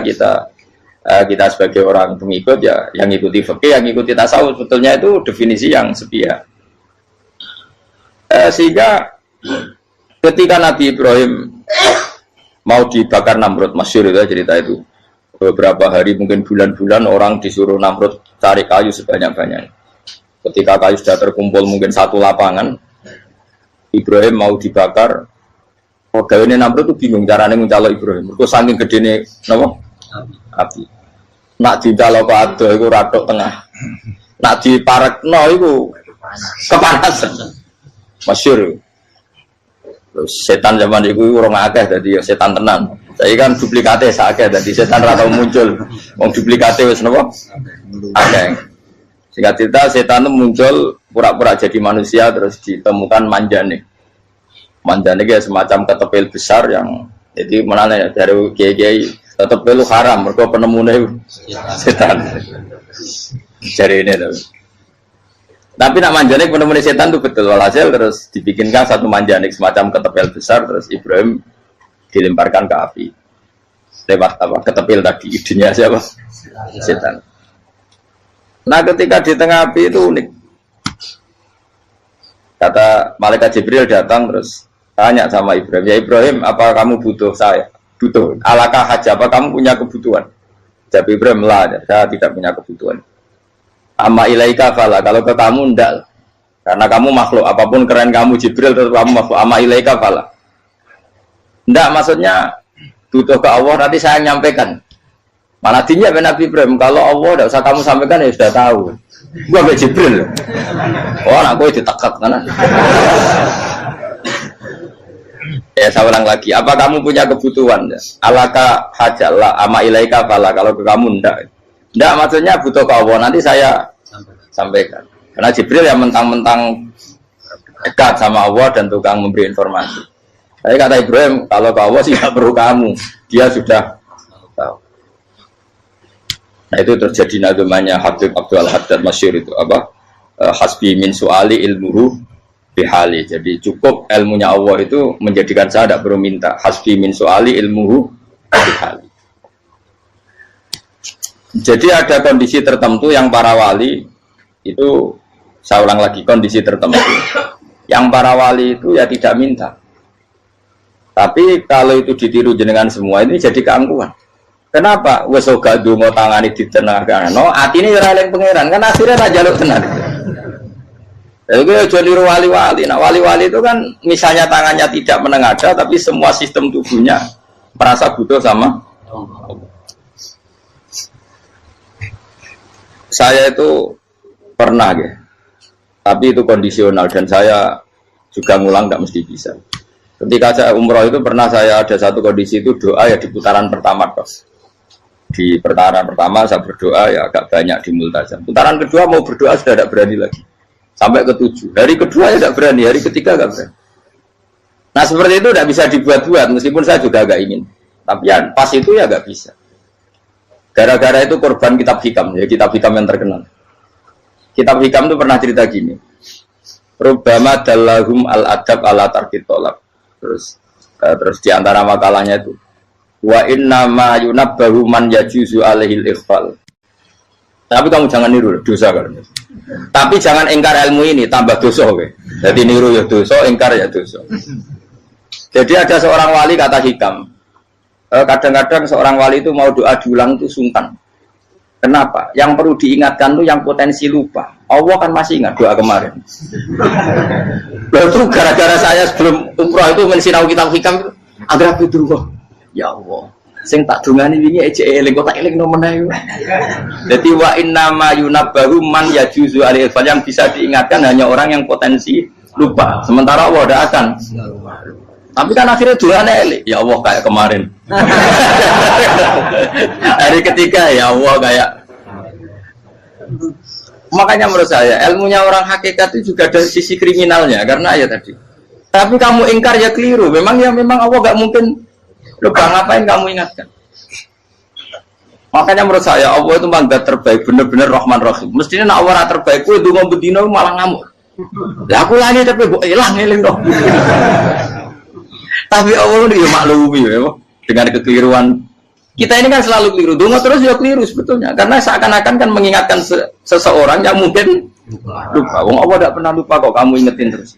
kita sebagai orang pengikut ya yang ikuti fikih, yang ikuti tasawuf sebetulnya itu definisi yang sepihak. Sehingga ketika Nabi Ibrahim mau dibakar Namrud, masyhur itu cerita itu. Beberapa hari mungkin bulan-bulan orang disuruh Namrud cari kayu sebanyak-banyaknya. Ketika kayu sudah terkumpul mungkin satu lapangan, Ibrahim mau dibakar. Pegawainya Namrud itu bingung caranya mencalok Ibrahim. Itu saking gedene napa? Api. Nak dicalok ado iku ratok tengah. Nak diparekno iku kepanasan. Masyhur. Terus setan zaman itu orang akeh jadi ya setan tenan. Saya kan duplikate sakeh jadi setan ra tau muncul. Wong duplikate wis napa? Akeh. Singkat cerita setan itu muncul pura-pura jadi manusia terus ditemukan manjane. Manjane kayak semacam ketepil besar yang jadi menane dari kiai-kiai ketepil haram mergo penemune setan. Cari ini tuh. Tapi nak manjanik penemuan setan itu betul walhasil terus dibikinkan satu manjanik semacam ketepil besar terus Ibrahim dilemparkan ke api lewat apa ketepil tadi idenya siapa setan. Nah ketika di tengah api itu unik, kata malaikat Jibril datang terus tanya sama Ibrahim, ya Ibrahim apa kamu butuh saya? Butuh alakah haja, apa kamu punya kebutuhan? Jawab Ibrahim lah, saya tidak punya kebutuhan. Amma ilaika fala, kalau ke kamu ndak, karena kamu makhluk, apapun keren kamu Jibril tetap kamu makhluk. Amma ilaika fala, ndak maksudnya butuh ke Allah nanti saya nyampaikan. Malah dinya Nabi Ibrahim, kalau Allah ndak usah kamu sampaikan ya sudah tahu. Gua be Jibril. Oh, anak gue ditekak kan? Ya saya ulang lagi, apa kamu punya kebutuhan? Alaka hajalah, amma ilaika fala, kalau ke kamu ndak. Tidak, maksudnya butuh ke Allah, nanti saya sampaikan. Karena Jibril yang mentang-mentang dekat sama Allah dan tukang memberi informasi. Saya kata Ibrahim, kalau ke Allah sih tidak perlu kamu, dia sudah tahu. Nah itu terjadi namanya Habib Abdul Haddad masyhur itu apa? Hasbi min su'ali ilmuhu bihali. Jadi cukup ilmunya Allah itu menjadikan saya tidak perlu minta. Hasbi min su'ali ilmuhu bihali. Jadi ada kondisi tertentu yang para wali itu, saya ulang lagi, kondisi tertentu yang para wali itu ya tidak minta. Tapi kalau itu ditiru jenengan semua ini jadi keangkuhan. Kenapa? Wes ora ndonga tangane ditenangno, atine ora eling pangeran, kan akhirnya ra njaluk tenan. Itu aja niru wali-wali. Nah, wali-wali itu kan misalnya tangannya tidak menengadah tapi semua sistem tubuhnya merasa butuh sama Allah. Saya itu pernah ya, tapi itu kondisional dan saya juga ngulang tidak mesti bisa. Ketika saya umroh itu pernah saya ada satu kondisi itu doa ya di putaran pertama terus. Di putaran pertama saya berdoa ya agak banyak di multazam. Putaran kedua mau berdoa sudah tidak berani lagi. Sampai ke-7. Hari kedua ya tidak berani, hari ketiga tidak berani. Nah seperti itu tidak bisa dibuat-buat meskipun saya juga agak ingin. Tapi ya pas itu ya nggak bisa. Gara-gara itu korban kitab hikam, ya kitab hikam yang terkenal. Kitab hikam itu pernah cerita gini. Rubbama dallahum al-adab ala tarkit tolak. Terus di antara makalahnya itu wa inna ma yunabbahu man yajuzu alaihil ikhfal. Tapi kamu jangan niru dosa kan. Tapi jangan ingkar ilmu ini tambah dosa oke. Jadi niru ya dosa, ingkar ya dosa. Jadi ada seorang wali kata hikam. Kadang-kadang seorang wali itu mau doa diulang itu sungkan. Kenapa? Yang perlu diingatkan itu yang potensi lupa. Allah kan masih ingat doa kemarin. Lalu gara-gara saya sebelum umroh itu mensinau kitab hikam itu agar itu ya Allah. Sing tak dungani wingi ejek eling kok tak eling nomen ae. Dadi wa inna ma yunabbahu man yajuzu alaihi yang bisa diingatkan hanya orang yang potensi lupa. Sementara Allah tidak akan. Tapi kan akhirnya doanya elik. Ya Allah kayak kemarin. Hari ketiga ya Allah kayak. Makanya menurut saya ilmunya orang hakikat itu juga ada sisi kriminalnya karena ya tadi. Tapi kamu ingkar ya keliru. Memang Allah gak mungkin lupa, ngapain kamu ingatkan. Makanya menurut saya Allah itu mangga terbaik, benar-benar Rahman Rahim. Mestinya nak Allah terbaik, itu mau bedino malah ngamuk. Lah aku lali tapi mbok eling dong. Tapi Allah itu ya maklumi ya, dengan kekeliruan. Kita ini kan selalu keliru, donga terus ya keliru sebetulnya. Karena seakan-akan kan mengingatkan seseorang yang mungkin lupa. Wong Allah tidak pernah lupa kok, kamu ingetin terus.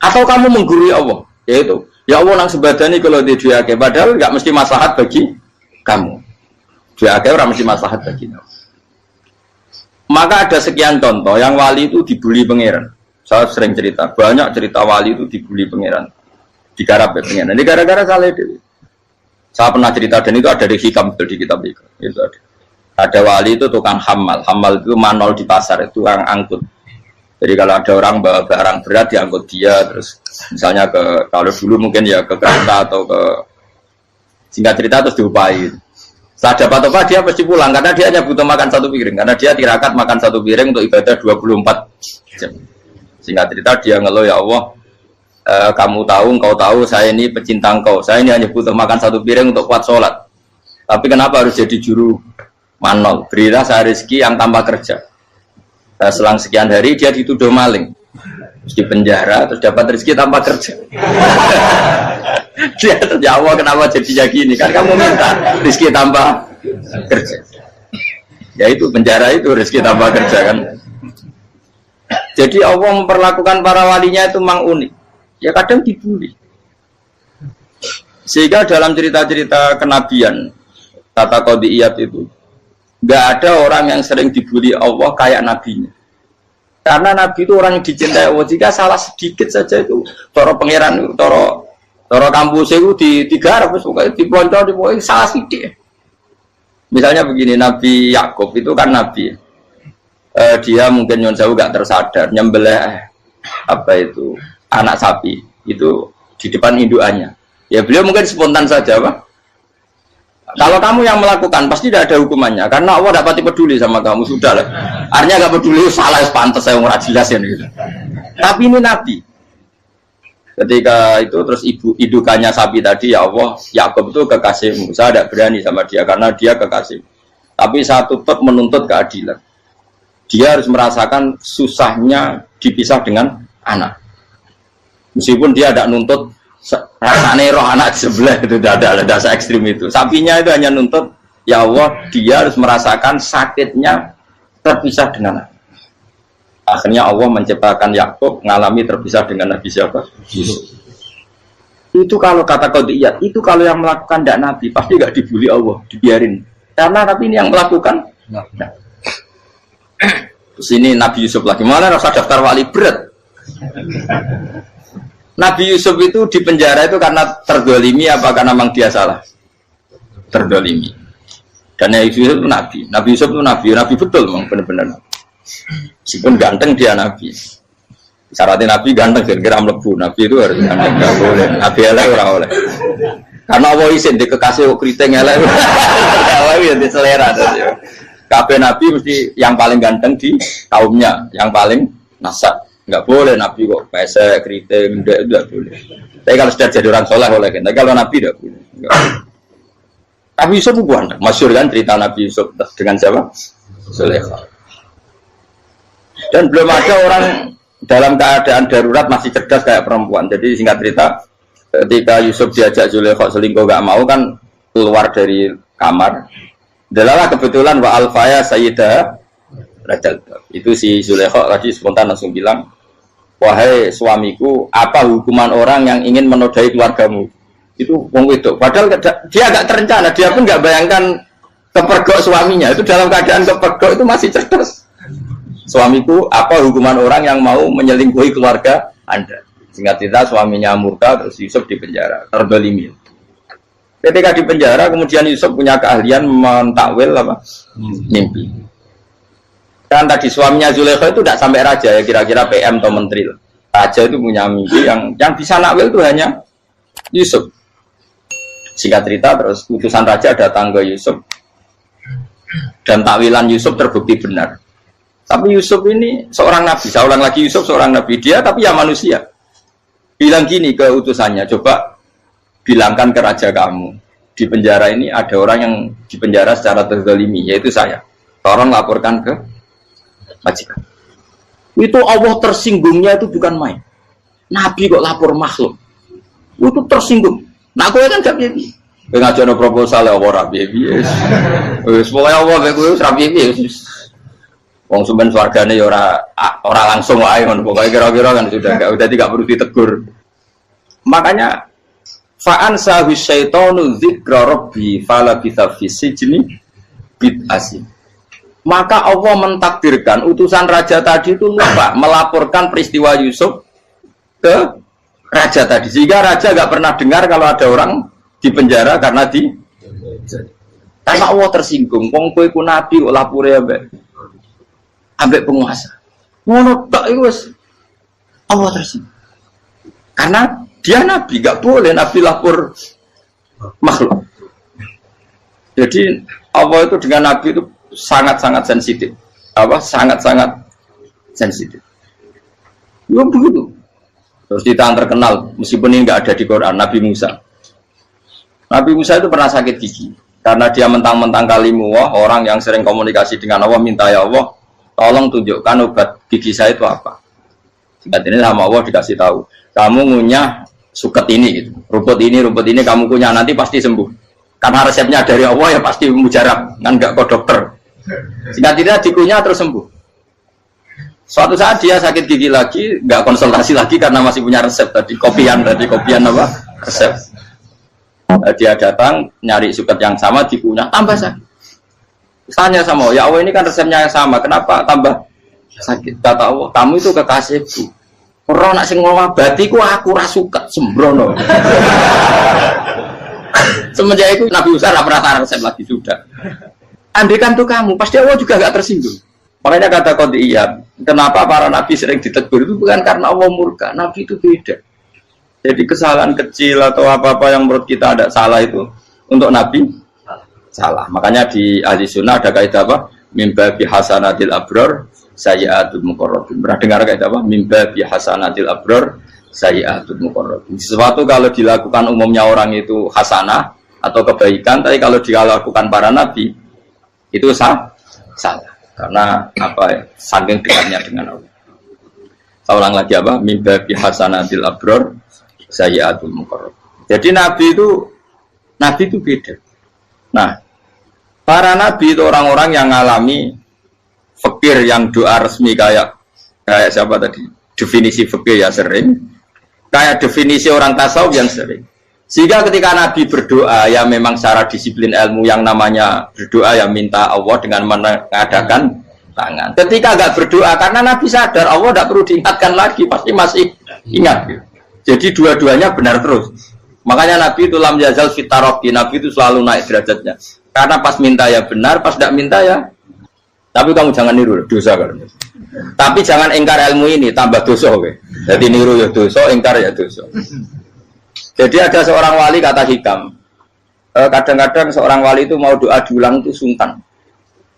Atau kamu menggurui Allah, yaitu ya Allah nang sebadani kalau di diake, padahal nggak mesti maslahat bagi kamu. Diake orang mesti maslahat bagi kamu. Maka ada sekian contoh yang wali itu dibully pangeran. Saya sering cerita, banyak cerita wali itu dibully pangeran. Digarap ya pangeran. Ini gara-gara salah itu. Saya pernah cerita dan itu ada di hikam di kitab itu. Itu ada. Ada wali itu tukang hamal. Hamal itu manol di pasar, itu tukang angkut. Jadi kalau ada orang bawa barang berat diangkut dia, terus misalnya kalau dulu mungkin ya ke kereta atau ke singkat cerita terus diupai. Saat dapat apa dia pasti pulang karena dia hanya butuh makan satu piring, karena dia tirakat makan satu piring untuk ibadah 24 jam. Singkat cerita dia ngeluh, ya Allah, kamu tahu, engkau tahu saya ini pecinta engkau, saya ini hanya butuh makan satu piring untuk kuat sholat, tapi kenapa harus jadi juru manol? Berilah saya rezeki yang tanpa kerja. Selang sekian hari dia dituduh maling, terus di penjara, terus dapat rezeki tanpa kerja. Dia terjawab kenapa jadinya gini, kan kamu minta rezeki tanpa kerja. Ya itu penjara itu rezeki tanpa kerja kan. Jadi Allah memperlakukan para walinya itu memang unik. Ya kadang dibully. Sehingga dalam cerita-cerita kenabian tata qadiyat itu nggak ada orang yang sering dibully Allah kayak nabinya. Karena nabi itu orang yang dicintai Allah. Jika salah sedikit saja itu toro pangeran, toro kampus itu digarap, diploncor, salah sedikit. Misalnya begini, Nabi Yakub itu kan nabi. Dia mungkin nyon jauh gak tersadar nyembelih anak sapi itu di depan indukannya. Ya beliau mungkin spontan saja, Pak. Kalau kamu yang melakukan pasti tidak ada hukumannya karena Allah tidak pati peduli sama kamu, sudah lah. Artinya gak peduli, salah pantas saya nggak jelasin gitu. Tapi ini Nabi. Ketika itu terus indukannya sapi tadi, ya Allah, Yakub itu kekasihmu. Saya tidak berani sama dia karena dia kekasih. Tapi saya tetap menuntut keadilan. Dia harus merasakan susahnya dipisah dengan anak. Meskipun dia tidak nuntut rasanya roh anak sebelah, itu tidak ada se-ekstrim itu. Sapinya itu hanya nuntut, ya Allah, dia harus merasakan sakitnya terpisah dengan anak. Akhirnya Allah menciptakan Yakub mengalami terpisah dengan Nabi siapa? Yusuf. Itu kalau kata qadiyat, itu kalau yang melakukan tidak Nabi pasti nggak dibully Allah, dibiarin. Karena Nabi ini yang melakukan. Nah. Terus ini Nabi Yusuf lagi, mana rasa daftar wali berat. Nabi Yusuf itu di penjara itu karena terdolimi apa karena memang dia salah? Terdolimi. Dan Nabi Yusuf itu Nabi. Nabi Yusuf itu Nabi betul memang benar-benar. Meskipun ganteng dia Nabi. Syaratnya Nabi ganteng, kira-kira mlebu. Nabi itu harus ganteng, nggak boleh. Nabi elek ora oleh. Karena Allah izin di kekasih keriting elek. Allah ya di selera. Kabeh Nabi mesti yang paling ganteng di kaumnya, yang paling nasab. Nggak boleh Nabi kok pesek, keriting, enggak boleh. Tapi kalau sudah jadi orang soleh boleh kan. Tapi kalau Nabi tidak boleh. Nabi Yusuf bukan, masyhur kan cerita Nabi Yusuf dengan siapa? Zulaikha. Dan belum ada orang dalam keadaan darurat masih cerdas kayak perempuan. Jadi singkat cerita, ketika Yusuf diajak Zulaikha selingkuh gak mau kan keluar dari kamar. Dalalah kebetulan wa alfaya sayyidah Rajal. Itu si Zulaikha tadi spontan langsung bilang, wahai suamiku, apa hukuman orang yang ingin menodai keluargamu? Itu wong wedok. Padahal dia agak terencana, dia pun nggak bayangkan kepergok suaminya. Itu dalam keadaan kepergok itu masih cerdas. Suamiku, apa hukuman orang yang mau menyelingkuhi keluarga Anda? Singkat cerita suaminya murka, terus Yusuf di penjara, terdolimi. Ketika di penjara, kemudian Yusuf punya keahlian mentakwil apa? Mimpi. Kan tadi suaminya Zulaikha itu tidak sampai raja ya, kira-kira PM atau menteri. Raja itu punya mimpi yang bisa nakwil itu hanya Yusuf. Singkat cerita terus utusan raja datang ke Yusuf dan takwilan Yusuf terbukti benar. Tapi Yusuf ini seorang nabi, saya ulang lagi, Yusuf seorang nabi, dia tapi ya manusia. Bilang gini ke utusannya, coba bilangkan ke raja kamu, di penjara ini ada orang yang di penjara secara terzalimi, yaitu saya. Tolong laporkan ke majikan. Itu Allah tersinggungnya itu bukan main. Nabi kok lapor makhluk. Itu tersinggung. Nah, kowe kan gak piye. Kowe ngajono proposal ya ora piye-piye. Wis pokoke Allah kowe wis ra piye-piye wis. Wong sampean swargane ya ora langsung wae ngono pokoke kira-kira kan sudah enggak perlu ditegur. Makanya fa'an sahu syaitanu dzikra rabbi fala bitha fi sijni bid'asin. Maka Allah mentakdirkan utusan raja tadi itu lupa melaporkan peristiwa Yusuf ke raja tadi, sehingga raja nggak pernah dengar kalau ada orang di penjara karena karena Allah tersinggung. Wong kowe ku nabi kok lapore ambek penguasa. Ngono tok iku wis Allah tersinggung. Karena dia nabi, nggak boleh nabi lapor makhluk. Jadi Allah itu dengan nabi itu sangat-sangat sensitif. Sangat-sangat sensitif. Ya begitu. Terus kita yang terkenal, meskipun ini nggak ada di Quran, Nabi Musa. Nabi Musa itu pernah sakit gigi karena dia mentang-mentang kalimullah, orang yang sering komunikasi dengan Allah, minta ya Allah, tolong tunjukkan obat gigi saya itu apa. Singkat ini sama Allah dikasih tahu, kamu ngunyah suket ini, gitu. rumput ini kamu kunyah nanti pasti sembuh. Karena resepnya dari Allah ya pasti mujarab, kan nggak kok dokter. Singkat tidak dikunyah terus sembuh. Suatu saat dia sakit gigi lagi, nggak konsultasi lagi karena masih punya resep tadi kopian apa resep. Dia datang nyari suket yang sama dikunyah tambah sakit. Tanya sama Allah, ya Allah ini kan resepnya yang sama, kenapa tambah sakit? Kata Allah, kamu itu kekasihku. Orang nak sing ngobati ku aku ra suket sembrono. Semenjak itu Nabi Musa tidak pernah resep lagi sudah. Andaikan tuh kamu, pasti Allah juga nggak tersinggung. Makanya kata Qadiyat, kenapa para nabi sering ditegur itu bukan karena Allah murka. Nabi itu beda. Jadi kesalahan kecil atau apa-apa yang menurut kita ada salah itu untuk nabi salah. Makanya di ahli sunnah ada kaidah apa? Mimba bi hasanatil abror sayyi'atul muqarrabin. Pernah dengar kaidah apa? Mimba bi hasanatil abror sayyi'atul muqarrabin. Sesuatu kalau dilakukan umumnya orang itu hasanah atau kebaikan, tapi kalau dilakukan para nabi itu salah. Karena apa ya? Saking dekatnya dengan Allah. Saya ulang lagi apa? Mimba bi hasanatil abror sayyi'atul muqarrabin. Jadi nabi itu beda. Nah, para nabi itu orang-orang yang mengalami fikir yang doa resmi kayak siapa tadi? Definisi fikir ya sering. Kayak definisi orang tasawuf yang sering. Sehingga ketika Nabi berdoa, ya memang secara disiplin ilmu yang namanya berdoa ya minta Allah dengan mengadakan tangan. Ketika enggak berdoa, karena Nabi sadar Allah tidak perlu diingatkan lagi, pasti masih ingat. Jadi dua-duanya benar terus. Makanya Nabi itu lam yazal fitaroki, Nabi itu selalu naik derajatnya. Karena pas minta ya benar, pas tidak minta ya. Tapi kamu jangan niru, dosa kan. Tapi jangan ingkar ilmu ini, tambah dosa. Jadi niru ya dosa, ingkar ya dosa. Jadi ada seorang wali kata hikam, kadang-kadang seorang wali itu mau doa diulang itu sungkan.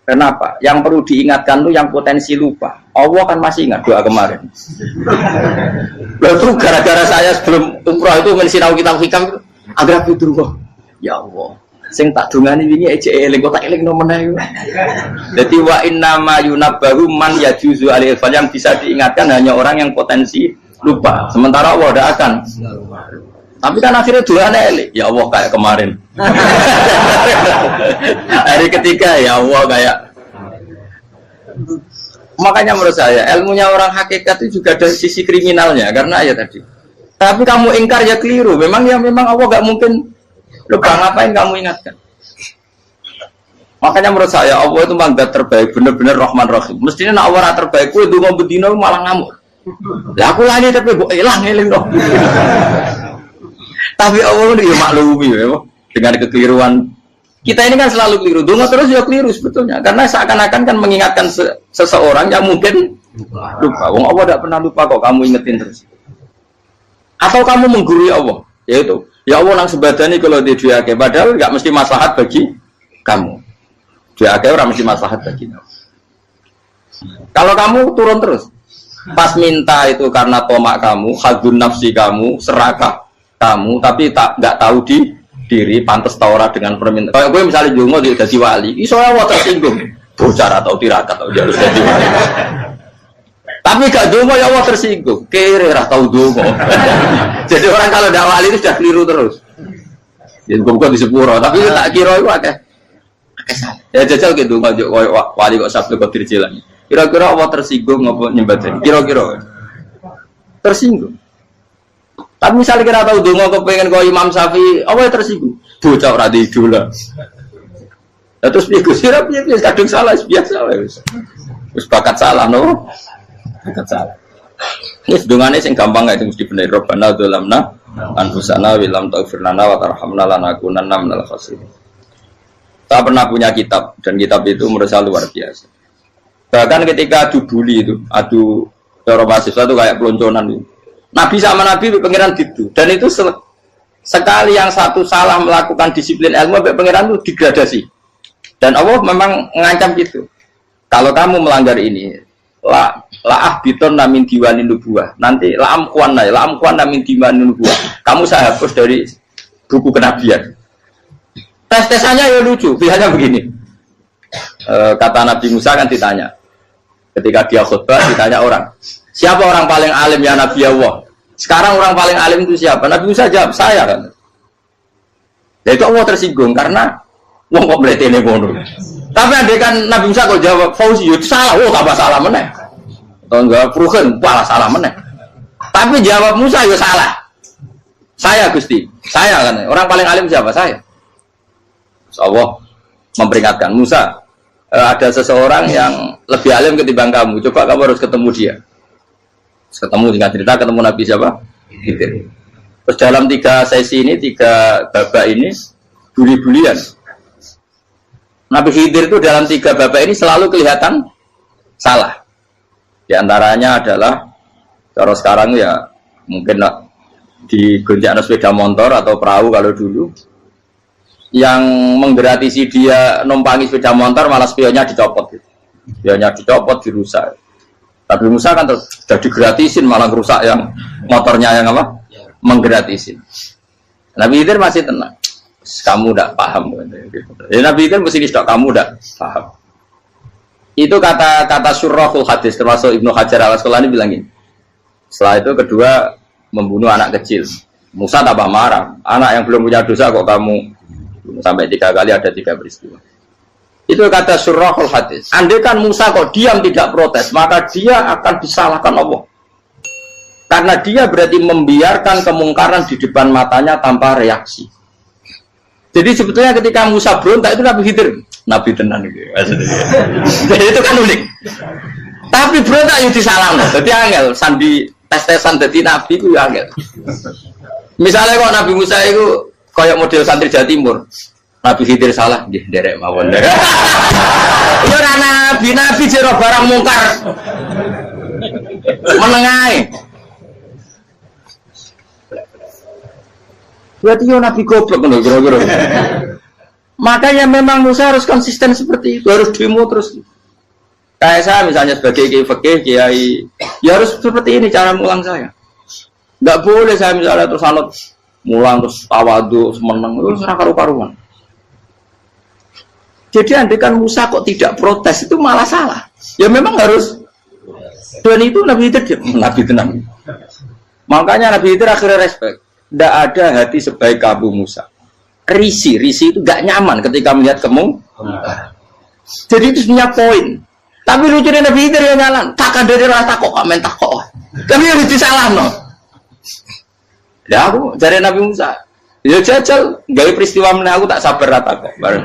Kenapa? Yang perlu diingatkan itu yang potensi lupa. Allah kan masih ingat doa kemarin. Lalu gara-gara saya sebelum umroh itu mensinau kitab hikam itu, agar fitrullah. Ya Allah, sing tak dungani wingi ejek eling kok tak eling nomene. Jadi wa inna ma yunabbahu man yajuzu alil fal, yang bisa diingatkan hanya orang yang potensi lupa. Sementara Allah tidak akan. Tapi kan akhirnya doanya elik. Ya Allah kayak kemarin. Hari ketiga ya Allah kayak. Makanya menurut saya ilmunya orang hakikat itu juga ada sisi kriminalnya karena ya tadi. Tapi kamu ingkar ya keliru. Memang Allah gak mungkin lupa, ngapain kamu ingatkan. Makanya menurut saya Allah itu mangga terbaik, benar-benar Rahman Rahim. Mestinya nak Allah terbaik itu ngomong bedino malah ngamuk. Lah aku lali tapi mbok eling dong. Tapi Allah itu ya maklumi ya, dengan kekeliruan. Kita ini kan selalu keliru, donga terus ya keliru sebetulnya. Karena seakan-akan kan mengingatkan seseorang yang mungkin lupa. Wong Allah tidak pernah lupa kok, kamu ingetin terus. Atau kamu menggurui Allah, yaitu ya Allah nang sebadani kalau di diake, padahal nggak mesti maslahat bagi kamu. Diake orang mesti maslahat bagi kamu. Kalau kamu turun terus, pas minta itu karena tomak kamu, hadun nafsi kamu, serakah kamu, tapi nggak tahu diri pantas taura dengan permintaan. Kalau gue misalnya jungo dia jadi wali, isonya Allah tersinggung, bocor atau tirakat atau dia harus jadi wali. Tapi gak dongo ya Allah tersinggung. Kere ra tau dongo. Jadi orang kalau ndak wali itu sudah keliru terus. Ya kok di sepuro, tapi tak kira itu akeh. Ya jajal gitu dongo koyo wali kok sabtu kok dirjelang. Kira-kira Allah tersinggung ngopo nyembah. Kira-kira tersinggung. Tapi misalnya kita tahu dongo kepengen kau Imam Syafi'i, apa yang tersinggung? Bocah ora di idola. Lah terus piye Gus? Ora piye kadung salah biasa wis. Wis bakat salah no. Bakat salah. Wis dongane sing gampang gak itu mesti bener. Rabbana dzalamna anfusana wa lam taghfir lana wa tarhamna lanakunanna minal khasirin. Saya pernah punya kitab dan kitab itu menurut saya luar biasa. Bahkan ketika adu bully itu, adu cara mahasiswa itu kayak pelonconan itu. Nabi sama Nabi pengiran gitu, dan itu sekali yang satu salah melakukan disiplin ilmu, pengiran itu degradasi. Dan Allah memang mengancam gitu. Kalau kamu melanggar ini, laah biton namin diwani nubuah. Nanti laam kuan namin diwani nubuah. Kamu saya hapus dari buku kenabian. Tes-tesannya ya lucu, pilihannya begini. Kata Nabi Musa kan ditanya, ketika dia khutbah ditanya orang. Siapa orang paling alim ya Nabi Allah? Sekarang orang paling alim itu siapa? Nabi Musa jawab, saya kan. Ya itu Allah tersinggung karena wong kok mletene ngono. Tapi andai kan Nabi Musa kok jawab Fauzi itu salah, tambah salah meneh. Atau enggak Pruhen, malah salah meneh. Tapi jawab Musa ya salah. Saya Gusti, saya kan. Orang paling alim siapa? Saya. Terus Allah memperingatkan Musa, ada seseorang yang lebih alim ketimbang kamu. Coba kamu harus ketemu dia. Ketemu dengan cerita ketemu Nabi siapa? Khidir. Terus dalam 3 sesi ini, 3 babak ini buli-bulian. Nabi Khidir itu dalam 3 babak ini selalu kelihatan salah. Di antaranya adalah cara sekarang ya mungkin di gonjak sepeda motor atau perahu kalau dulu yang menggeratisi dia numpangi sepeda motor malah spionnya dicopot. Spionnya dicopot, dirusak. Nabi Musa kan sudah digratisin malah rusak yang motornya yang apa? Menggratisin. Nabi Khidir masih tenang. Kamu tidak paham. Ya, Nabi Khidir mesti tidak kamu tidak paham. Itu kata Surahul Hadis termasuk Ibnu Hajar Al-Asqalani bilang ini. Setelah itu kedua membunuh anak kecil. Musa tambah marah. Anak yang belum punya dosa kok kamu sampai 3 kali ada 3 peristiwa. Itu kata Surahul Hadis. Andai kan Musa kok diam tidak protes, maka dia akan disalahkan Allah. Karena dia berarti membiarkan kemungkaran di depan matanya tanpa reaksi. Jadi sebetulnya ketika Musa berontak itu Nabi Khidir, Nabi tenan gitu. Jadi itu kan unik. Tapi berontak itu disalahkan. Jadi angel sandi tes-tesan jadi Nabi itu angel. Misalnya kok Nabi Musa itu kayak model santri Jawa Timur. Nabi Khidir salah, nggih derek mawon. Ya ora nabi jero barang mungkar. Menengae. Berarti yo nabi goblok lho kira-kira. Makanya memang Musa harus konsisten seperti itu, harus demo terus. Kayak saya misalnya sebagai kiai fikih, kiai ya harus seperti ini cara mulang saya. Enggak boleh saya misalnya terus anut mulang terus tawadhu semeneng terus ora karu-karuan. Jadi andai kan Musa kok tidak protes itu malah salah. Ya memang harus. Dan itu Nabi Khidir Nabi tenang. Makanya Nabi Khidir akhirnya respect. Tidak ada hati sebaik kamu Musa. Risi itu gak nyaman ketika melihat kamu. Jadi itu punya poin. Tapi lucunya Nabi Khidir yang nyalan. Takkan dari rasa kok komen tak kok. Tapi harus disalah no. Ya aku dari Nabi Musa. Ya jajal, gawe peristiwa meneh aku tak sabar rata kok. Bareng.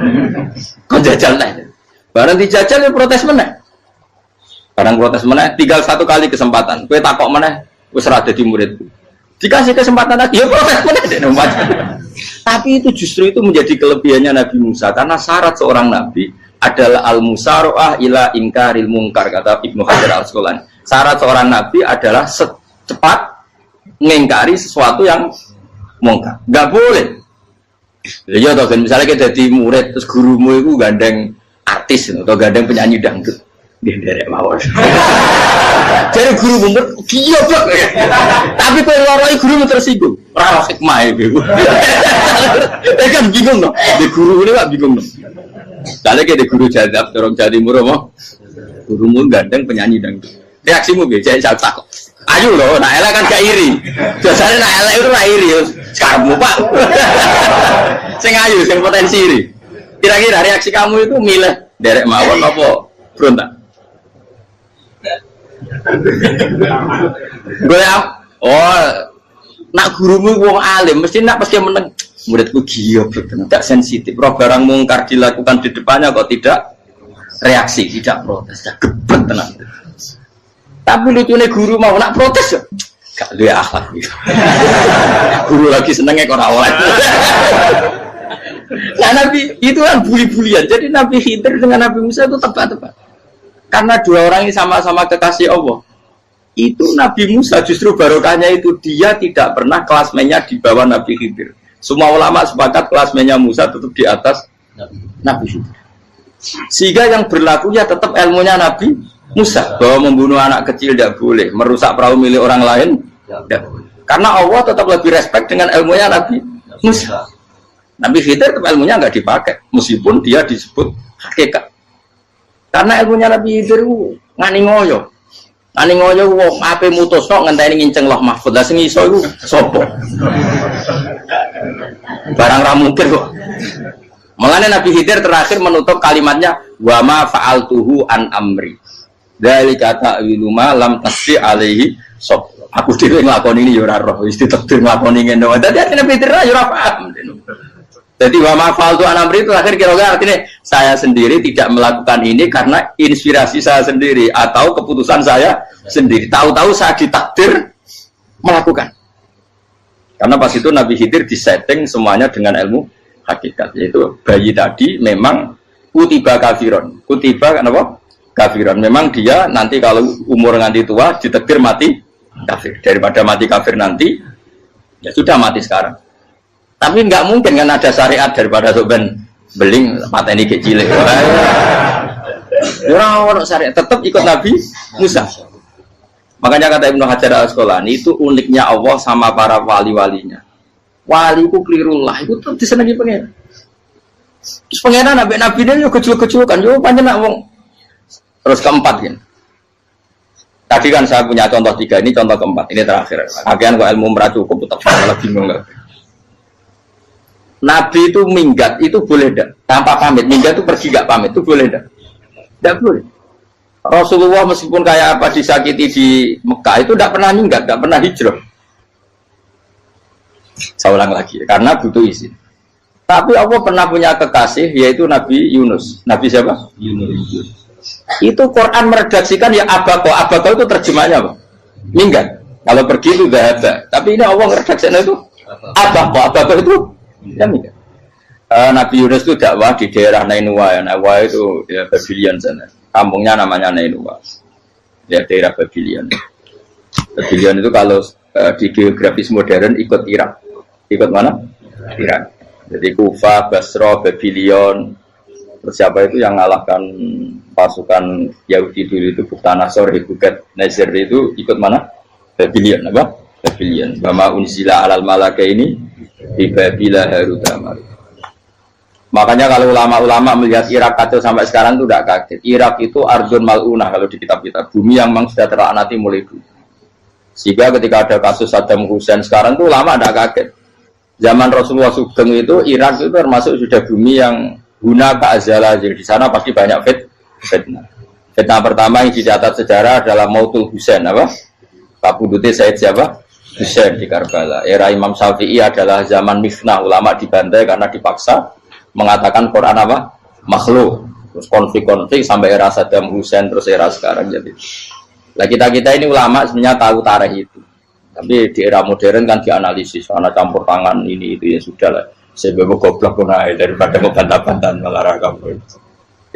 Kok jajal neh. Bareng dijajal ya protes meneh. Bareng protes meneh, tinggal 1 kali kesempatan. Kowe takok meneh wis ora dadi muridku. Dikasih kesempatan lagi ya protes meneh dek nomor. Tapi itu justru itu menjadi kelebihannya Nabi Musa karena syarat seorang nabi adalah al-musara'ah ila inkaril munkar kata Ibnu Hajar Al-Asqalani. Syarat seorang nabi adalah secepat mengingkari sesuatu yang mungkar. Enggak boleh. Ya toh kan misalnya kita jadi murid terus gurumu itu gandeng artis atau gandeng penyanyi dangdut. Nggih derek mawon. Jadi guru murid dia blok. Tapi kowe loroi guru tersinggung. Ora hikmah iku. Kan bingung no. Di guru ini kok bingung no. Kali ke di guru jadab dorong jadi muro mo. Gurumu gandeng penyanyi dangdut. Reaksimu piye? Jek tak. Ayo loh, nak elek kan gak iri. Biasanya nak elek itu nak iri. Sekarang Pak. Sing ayu, sing potensi iri. Kira-kira reaksi kamu itu milih derek mawon apa berontak? Gue nak gurumu wong alim mesti nak pasti meneng. Muridku giyo tidak sensitif. Roh barang mungkar dilakukan di depannya kok tidak reaksi, tidak protes, tidak gebet tenang. Tapi lucunya guru mau nak protes ya, gak ada akhlak. Guru lagi senengnya kok rawat. Nah Nabi itu kan bully-bulian. Jadi Nabi Khidir dengan Nabi Musa itu tepat-tepat. Karena dua orang ini sama-sama kekasih Allah. Itu Nabi Musa justru barokahnya itu dia tidak pernah kelasmennya di bawah Nabi Khidir. Semua ulama sepakat kelasmennya Musa tetap di atas Nabi Khidir. Sehingga yang berlaku ya tetap ilmunya Nabi Musa bahwa membunuh anak kecil tidak boleh, merusak perahu milik orang lain tidak boleh. Karena Allah tetap lebih respect dengan ilmunya Nabi Musa. Nabi Khidir tetap ilmunya nggak dipakai meskipun dia disebut hakikat. Karena ilmunya Nabi Khidir ngani ngoyo. Ngani ngoyo wong ape mutusno ngenteni nginceng Loh Mahfud. Lah sing iso iku sapa? Barang ra mungkin kok. Makanya Nabi Khidir terakhir menutup kalimatnya wa ma fa'altuhu an amri. Dzalika ta'wilu ma lam tasdi alaihi sob. Aku dhewe nglakoni ini ya ora roh, wis ditakdir nglakoni ngene. Dadi Nabi Khidir ya ora paham. Jadi wa ma fa'altu an amri itu akhir kira-kira artinya saya sendiri tidak melakukan ini karena inspirasi saya sendiri atau keputusan saya sendiri. Tahu-tahu saya ditakdir melakukan. Karena pas itu Nabi Khidir disetting semuanya dengan ilmu hakikat, yaitu bayi tadi memang kutiba kafiron. Kutiba kenapa? Kafiron. Memang dia nanti kalau umur nganti tua ditakdir mati kafir. Daripada mati kafir nanti ya sudah mati sekarang. Tapi nggak mungkin kan ada syariat daripada soben beling pateni ke cilik. Orang syariat tetap ikut Nabi Musa. Makanya kata Ibnu Hajar Al-Asqalani itu uniknya Allah sama para wali-walinya. Wali ku klirullah itu tetap disenangi pengen. Terus pengenan nabi ini yo kecil-kecil kan yo panjang wong. Terus keempat kan. Tadi kan saya punya contoh 3, ini contoh keempat, ini terakhir. Agian kok ilmu merah cukup tetap malah bingung enggak. Nabi itu minggat itu boleh enggak? Tanpa pamit, minggat itu pergi enggak pamit itu boleh enggak? Enggak boleh. Rasulullah meskipun kayak apa disakiti di Mekah itu enggak pernah minggat, enggak pernah hijrah. Saya ulang lagi, karena butuh izin. Tapi Allah pernah punya kekasih yaitu Nabi Yunus. Nabi siapa? Yunus. Itu Quran meredaksikan ya abako. Abako itu terjemahnya apa? Minggat. Kalau pergi itu dahaba. Tapi ini Allah meredaksikan itu abako. Abako itu ya minggat. Nabi Yunus itu dakwah di daerah Nainua. Nainua itu ya Babylon sana. Kampungnya namanya Nainua. Ya daerah Babylon. Babylon itu kalau di geografis modern ikut Irak. Ikut mana? Irak. Jadi Kufa, Basra, Babylon. Terus siapa itu yang ngalahkan pasukan Yahudi dulu itu Buktanasor, Hebuket, Nazir itu ikut mana? Babylon, apa? Babylon. Bama unzila alal malaka ini di Babila Harutama. Makanya kalau ulama-ulama melihat Irak kacau sampai sekarang itu tidak kaget. Irak itu Ardun Mal'unah kalau di kitab-kitab. Bumi yang memang sudah terlaknati mulai dulu. Sehingga ketika ada kasus Saddam Hussein sekarang itu ulama tidak kaget. Zaman Rasulullah Sugeng itu Irak itu termasuk sudah bumi yang guna keazala, jadi di sana pasti banyak fitnah. Fitnah pertama yang dicatat sejarah adalah Mautul Husain, apa? Pak Budute Said siapa? Husain di Karbala. Era Imam Syafi'i adalah zaman mifnah, ulama dibantai karena dipaksa mengatakan Quran apa? Makhluk. Terus konflik-konflik sampai era Saddam Hussein terus era sekarang jadi. Lah kita ini ulama sebenarnya tahu tarikh itu. Tapi di era modern kan dianalisis karena campur tangan ini itu ya sudah lah. Saya bebo goblok pun aja daripada ngebantah-bantahan malah kamu.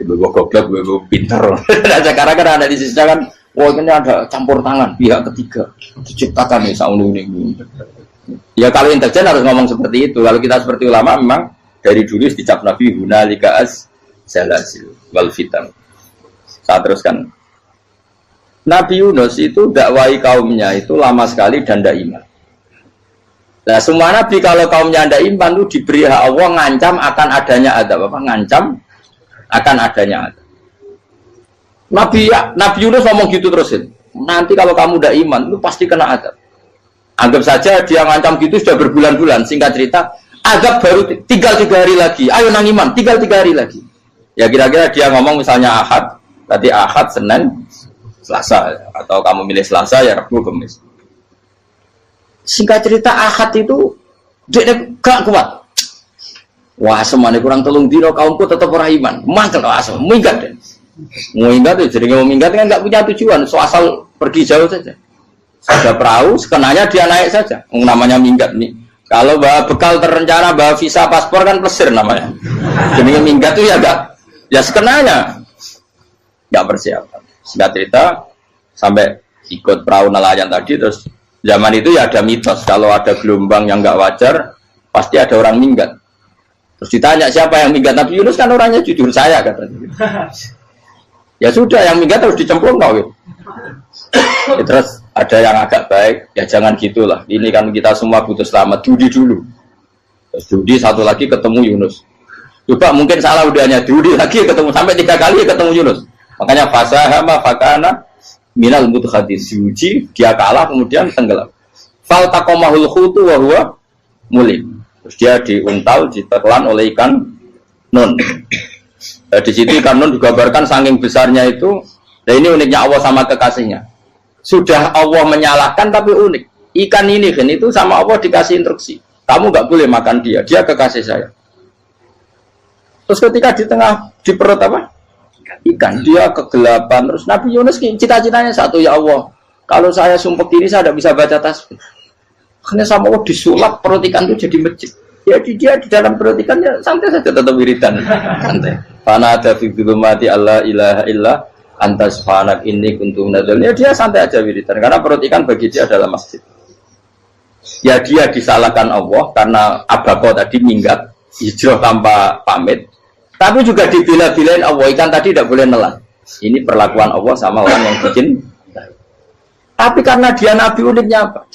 Bebo goblok, bebo pinter. Nah, sekarang kan analisisnya kan, wah ini ada campur tangan pihak ketiga diciptakan nih saunu ini. Ya kalau intelijen harus ngomong seperti itu. Kalau kita seperti ulama memang dari dulu dicap Nabi hunalika az-zalazil wal fitan. Saya teruskan. Nabi Yunus itu dakwai kaumnya itu lama sekali dan tidak iman. Nah semua nabi kalau kaumnya tidak iman itu diberi hak Allah ngancam akan adanya adab. Apa? Ngancam akan adanya adab. Nabi Yunus ngomong gitu terusin. nanti kalau kamu udah iman itu pasti kena azab. Anggap saja dia ngancam gitu sudah berbulan-bulan. Singkat cerita, azab baru tinggal 3 hari lagi. Ayo nang iman, tinggal 3 hari lagi. Ya kira-kira dia ngomong misalnya Ahad, tadi Ahad, Senin, Selasa, atau kamu milih Selasa ya Rabu, Kamis. Singkat cerita Ahad itu dia gak kuat. Wah, semane kurang 3 dino kaumku tetap ora iman. Mangkel asal, minggat deh. Minggat itu jadi mau minggat kan nggak punya tujuan, so asal pergi jauh saja. Ada perahu, sekenanya dia naik saja. Namanya minggat nih. Kalau bawa bekal terencana, bawa visa, paspor kan plesir namanya. Jadi minggat itu ya enggak, ya sekenanya nggak persiapan. Singkat cerita sampai ikut perahu nelayan tadi, terus zaman itu ya ada mitos kalau ada gelombang yang nggak wajar pasti ada orang minggat. Terus ditanya siapa yang minggat, Nabi Yunus kan orangnya jujur, saya katanya. Ya sudah, yang minggat harus dicemplung kau. Ya, terus ada yang agak baik, ya jangan gitulah. Ini kan kita semua butuh selamat, judi dulu. Terus judi satu lagi ketemu Yunus. Coba mungkin salah udahnya, judi lagi ketemu sampai 3 kali ketemu Yunus. Makanya fasahama fakana minal mudkhadis, diuji dia kalah kemudian tenggelam. Fal taqamahul khutu wa huwa mulim. Terus dia diuntal, ditelan oleh ikan nun. Di situ ikan nun digambarkan saking besarnya itu. Nah ini uniknya Allah sama kekasihnya. Sudah Allah menyalahkan tapi unik. Ikan ini kan itu sama Allah dikasih instruksi. Kamu nggak boleh makan dia. Dia kekasih saya. Terus ketika di tengah di perut apa? Ikan, dia kegelapan. Terus Nabi Yunus cita-citanya satu, ya Allah. Kalau saya sumpah ini saya tidak bisa baca tasbih. Karena sama Allah disulap perut ikan itu jadi masjid. Jadi dia di dalam perut ikannya santai saja tetap wiridan. Santai. Fana ada fi dzulumati alla ilaha illa anta subhanak inni kuntu minadz dzalimin. Ya dia santai aja wiridan karena perut ikan bagi dia adalah masjid. Ya dia disalahkan Allah karena abako tadi minggat hijrah tanpa pamit. Tapi juga dibela-belain Allah, ikan tadi tidak boleh nelan. Ini perlakuan Allah sama orang yang bikin. Tapi karena dia Nabi, uniknya apa?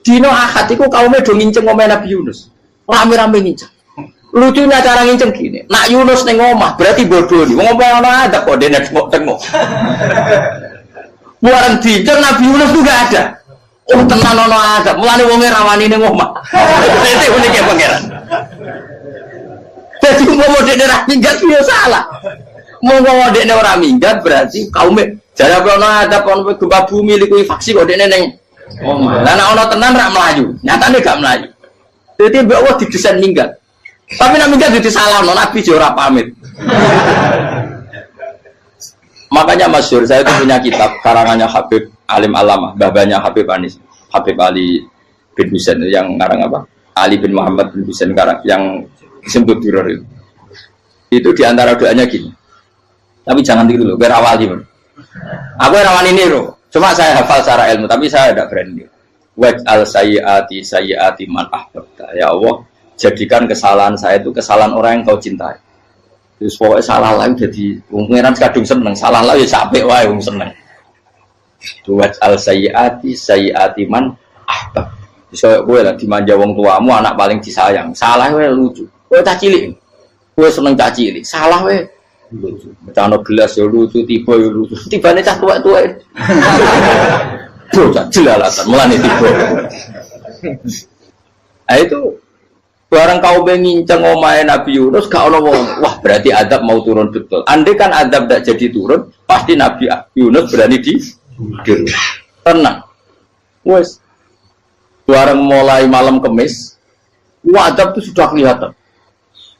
Dino Ahad itu kaumnya udah nginceng ngomel Nabi Yunus. Rame-rame nginceng. Lucunya cara nginceng gini. Nak Yunus neng omah berarti bodoh nih. Ngomong orang ada kok dia tengok. Buaran dinceng Nabi Yunus itu gak ada. Oh tenang ono ada. Mulane wonge rawani neng omah. Itu uniknya pangeran. Jadi mau dia orang minggat dia salah. Mau dia orang minggat berarti kaumnya. Jadi kalau ada kalau gempa bumi likui faksi kok dia neng. Oh, karena ono tenan rak melayu, nyatanya gak melayu. Jadi Allah didesain minggat. Tapi nak minggat itu salah, Nabi ora pamit. Makanya masyhur, saya itu punya kitab karangannya Habib Alim Alamah, babanya Habib Anis, Habib Ali bin Husain yang ngarang apa? Ali bin Muhammad bin Husain karang yang disebut duror itu. Itu diantara doanya gini. Tapi jangan tiru loh, berawali bro. Aku rawan ini bro. Cuma saya hafal secara ilmu, tapi saya tidak berani. Waj'al sayyiati man ahbabta. Ya Allah, jadikan kesalahan saya itu kesalahan orang yang kau cintai. Terus pokoknya salah lain jadi pengiran kadung seneng, salah lain ya capek wae wong seneng. Waj'al sayyiati man ahbab. Bisa kowe lah dimanja wong tuamu, anak paling disayang. Salah wae lucu. Kowe tak cilik. Kowe seneng cah cilik. Salah wae Becano gelas ya lucu, tiba ya lucu. Tibane cah tuwek-tuwek. Bocah jelalatan mulane tiba. Nah itu barang kau nginceng omahe Nabi Yunus gak ono wong. Wah, berarti adab mau turun betul. Andai kan adab tidak jadi turun, pasti Nabi Yunus berani di tenang. Wes. Barang mulai malam Kamis, adab itu sudah kelihatan.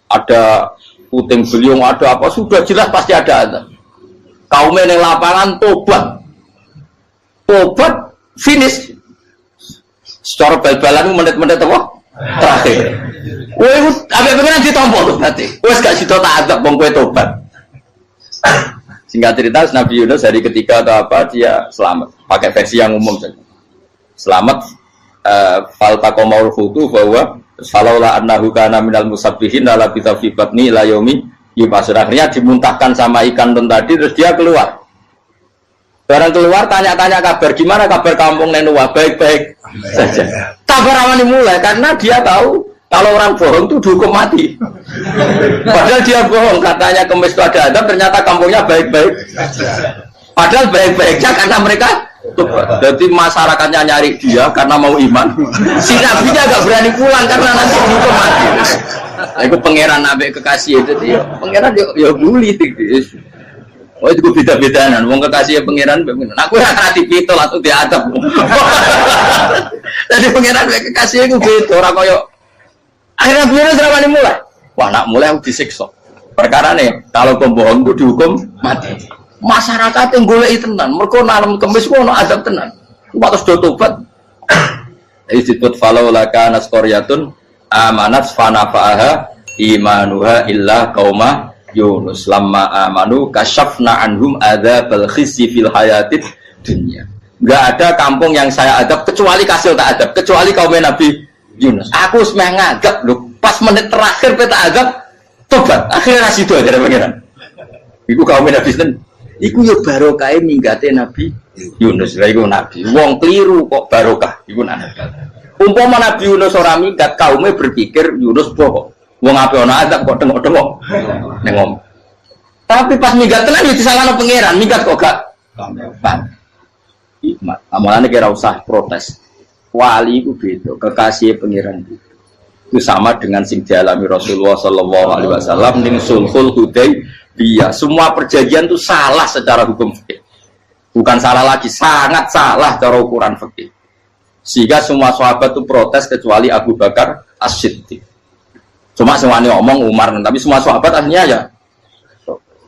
Ada puting beliung, ada apa, sudah jelas pasti ada. Kaum yang lapangan tobat finish secara bal-balan menit-menit apa? Terakhir wih, abis pengen ditompo tuh berarti wih gak situ tak ada bong kue tobat. Singkat cerita Nabi Yunus hari ketiga atau apa dia selamat, pakai versi yang umum saja selamat. Fal taqamaul khutu bahwa salaula annahu kana minal musabbihin la bi tafiqatni la yaumi yubasir. Akhirnya dimuntahkan sama ikan tun tadi, terus dia keluar. Barang keluar tanya-tanya kabar, gimana kabar kampung Nenua? Baik-baik saja. Kabar awalnya mulai karena dia tahu kalau orang bohong itu dihukum mati. Padahal dia bohong, katanya Kemis itu ada adab, ternyata kampungnya baik-baik. Padahal baik-baiknya karena mereka tobat. Jadi masyarakatnya nyari dia karena mau iman. Si nabinya agak berani pulang karena nanti dihukum mati. Aku pangeran nabi kekasih itu dia. Pangeran ya bully itu. Oh itu beda-bedaan. Wong kekasih pangeran. Aku ora hati pitol atau diadab. Jadi pangeran kekasih itu beda. Orang koyo. Akhirnya biar serapani mulai. Wah nak mulai aku disiksa. Perkara nih kalau pembohong itu dihukum mati. Masyarakat yang golek tenan, mereka nalem kemis ku ono adab tenan. Wates do tobat. Disebut falau laka nasqaryatun amanat fanafa'aha imanuha illa qauma Yunus lamma amanu kasyafna anhum adzabal khizyi fil hayatid dunya. Enggak ada kampung yang saya adab kecuali kasih tak adab, kecuali kaum Nabi Yunus. Aku semeh ngadab lho, pas menit terakhir peta adab tobat. Akhirnya sido aja pangeran. Iku kaum Nabi ten. Iku yo barokah minggate Nabi Yunus. Lah iku nabi. Wong kliru kok barokah. Iku nabi. Umpama Nabi Yunus ora minggat, kaume berpikir Yunus bohong. Wong ape ana azab kok tengok-tengok. Nengom. Tapi pas minggat tenan yo disalahno pangeran, minggat kok gak. Hikmat. Amalane kira usah protes. Wali iku beda, kekasih pangeran itu. Itu sama dengan sing dialami Rasulullah sallallahu alaihi wasallam ning Sulhul Hudaybiyah. Semua perjanjian itu salah secara hukum fikih. Bukan salah lagi, sangat salah cara ukuran fikih. Sehingga semua sahabat itu protes kecuali Abu Bakar As-Siddiq. Cuma semuanya ngomong Umar, tapi semua sahabat akhirnya ya.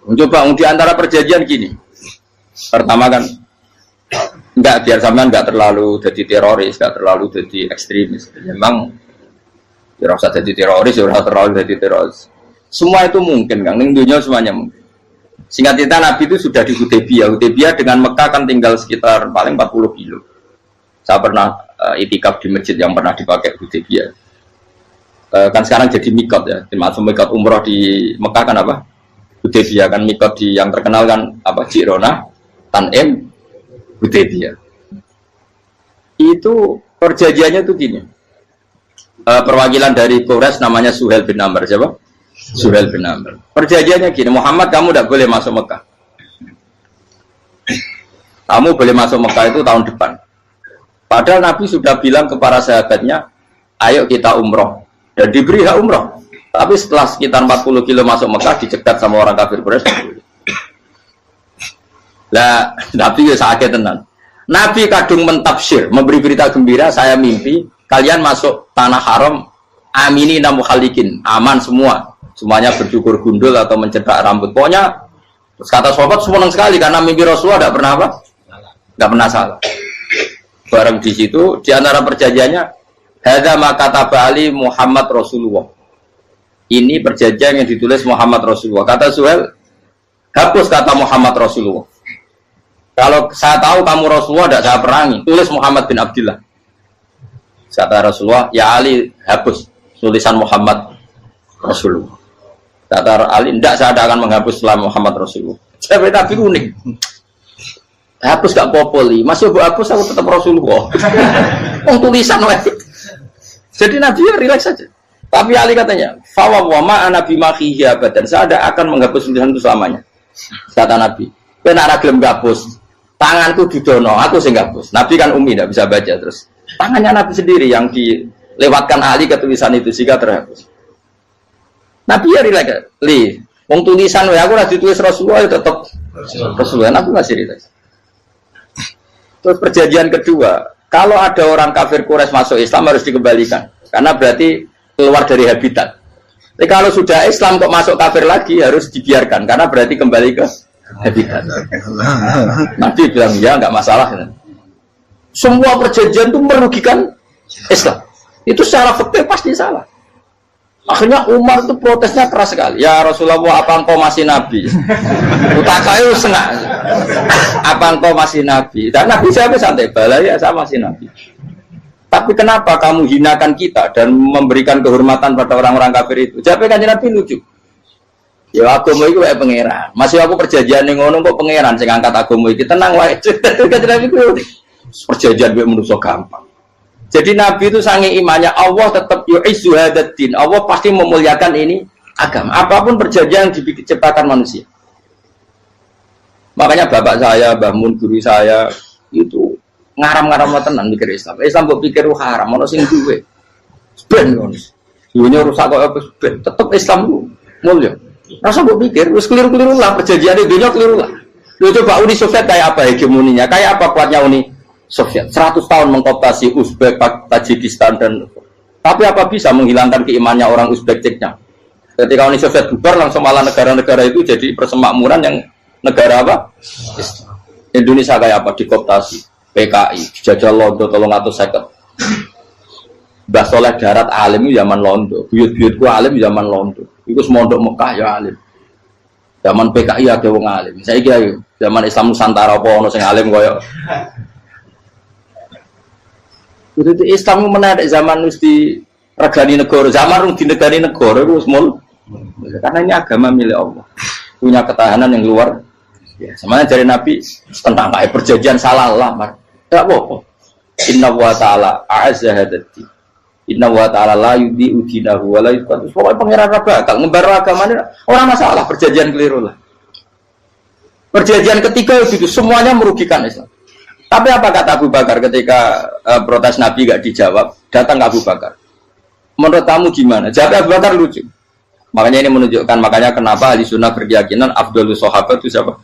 Coba di antara perjanjian gini. Pertama kan enggak biar sampean enggak terlalu jadi teroris, enggak terlalu jadi ekstremis. Memang ya usah jadi teroris, ya terlalu jadi teroris. Semua itu mungkin, Kang. Ning dunia semuanya mungkin. Singkat cerita Nabi itu sudah di Hudaybiyah. Hudaybiyah dengan Mekah kan tinggal sekitar paling 40 kilo. Saya pernah itikaf di masjid yang pernah dipakai Hudaybiyah. Kan sekarang jadi mikot ya. Termasuk mikot umroh di Mekah kan apa? Hudaybiyah kan mikot di yang terkenal kan apa? Jirona, Tanim, Hudaybiyah. Itu perjanjiannya tuh gini. Perwakilan dari Quraisy namanya Suhail bin Amr, siapa? Suhail bin Amr. Perjanjiannya gini, Muhammad kamu tidak boleh masuk Mekah. Kamu boleh masuk Mekah itu tahun depan. Padahal Nabi sudah bilang kepada sahabatnya, ayo kita umroh. Dan diberi hak umroh. Tapi setelah sekitar 40 kilo masuk Mekah, dicegat sama orang kafir Quraisy. Lah, Nabi ya sakit tenan. Nabi kadung mentafsir, memberi berita gembira, saya mimpi kalian masuk tanah haram amini namukhalikin, aman semua. Semuanya bercukur gundul atau mencetak rambut. Pokoknya kata sahabat senang sekali karena mimpi Rasulullah tidak pernah apa? Tidak pernah salah. Bareng di situ di antara perjanjiannya hadza ma kataba ali Muhammad Rasulullah. Ini perjanjian yang ditulis Muhammad Rasulullah. Kata Suhail, hapus kata Muhammad Rasulullah. Kalau saya tahu kamu Rasulullah tidak saya perangi, tulis Muhammad bin Abdullah. Kata Rasulullah, ya Ali hapus tulisan Muhammad Rasulullah. Kata Ali, tidak saya tidak akan menghapus setelah Muhammad Rasulullah. Saya tapi unik. Hapus gak popoli, masih aku hapus aku tetap Rasulullah. Tulisan lagi. Jadi Nabi ya relax saja. Tapi Ali katanya, fawwama ana bimakhihi abadan. Saya tidak akan menghapus tulisan itu selamanya. Kata Nabi, benar gelem hapus. Tanganku didono, aku sing hapus. Nabi kan umi tidak bisa baca terus. Tangannya Nabi sendiri yang dilewatkan Ali ke tulisan itu sehingga terhapus. Nabi ya relax. Wong tulisan aku ora ditulis Rasulullah ya tetap Rasulullah. Nabi masih relax. Terus perjanjian kedua, kalau ada orang kafir Quraisy masuk Islam harus dikembalikan karena berarti keluar dari habitat. Tapi kalau sudah Islam kok masuk kafir lagi harus dibiarkan karena berarti kembali ke habitat. Nabi bilang ya nggak masalah. Semua perjanjian itu merugikan Islam. Itu secara fikih pasti salah. Akhirnya Umar itu protesnya keras sekali. Ya Rasulullah, apa engkau masih Nabi? Utakayu sengak. Apa engkau masih Nabi? Dan Nabi siapa santai bala ya saya masih Nabi. Tapi kenapa kamu hinakan kita dan memberikan kehormatan pada orang-orang kafir itu? Siapa kan Nabi lucu? Ya agama itu kayak pangeran. Masih aku perjanjian yang ngono kok pangeran sing angkat agama iki tenang wae. Kan Nabi ku perjanjian gue manusia gampang. Jadi Nabi itu sange imannya Allah tetap yu'izzu hadzal-din. Allah pasti memuliakan ini agama. Apapun perjanjian yang diciptakan manusia. Makanya bapak saya, Mbah Mun guru saya itu ngaram-ngaram tenan mikir Islam. Islam mbok pikir haram, ono sing duwe. Ben ngono. Dunya rusak kok apa ben. Tetep Islam ku mulya. Rasa mbok pikir wis keliru-keliru lah perjanjiane dunya keliru lah. Lu coba Uni Soviet kayak apa hegemoninya? Kayak apa kuatnya Uni Soviet? 100 tahun mengkooptasi Uzbek, Tajikistan dan tapi apa bisa menghilangkan keimannya orang Uzbek Ceknya? Ketika Uni Soviet bubar langsung malah negara-negara itu jadi persemakmuran yang negara apa? Indonesia kayak apa? Dikooptasi PKI, dijajah Londo 350. Mbah Soleh Darat alim zaman Londo, buyut-buyutku alim zaman Londo. Iku semondok Mekah ya alim. Zaman PKI ada wong alim. Saiki ayo zaman Islam Nusantara apa ono sing alim koyo. Itu Islam menarik zaman wis di regani negara, zaman rung dinegani negara iku wis mul. Karena ini agama milik Allah. Punya ketahanan yang luar ya, semuanya dari Nabi tentang kayak perjanjian salah lah, tidak apa-apa. Inna wa ta'ala a'azza hadati. Inna wa ta'ala la yudhi'u dinahu wa la yudhi'u. Pokoknya pengiran bakal ngebar agamanya orang masalah perjanjian keliru lah. Perjanjian ketiga itu semuanya merugikan Islam. Tapi apa kata Abu Bakar ketika protes Nabi gak dijawab, datang ke Abu Bakar. Menurut kamu gimana? Jawab Abu Bakar lucu. Makanya ini menunjukkan makanya kenapa ahli sunnah berkeyakinan Abdul Sahabat itu siapa?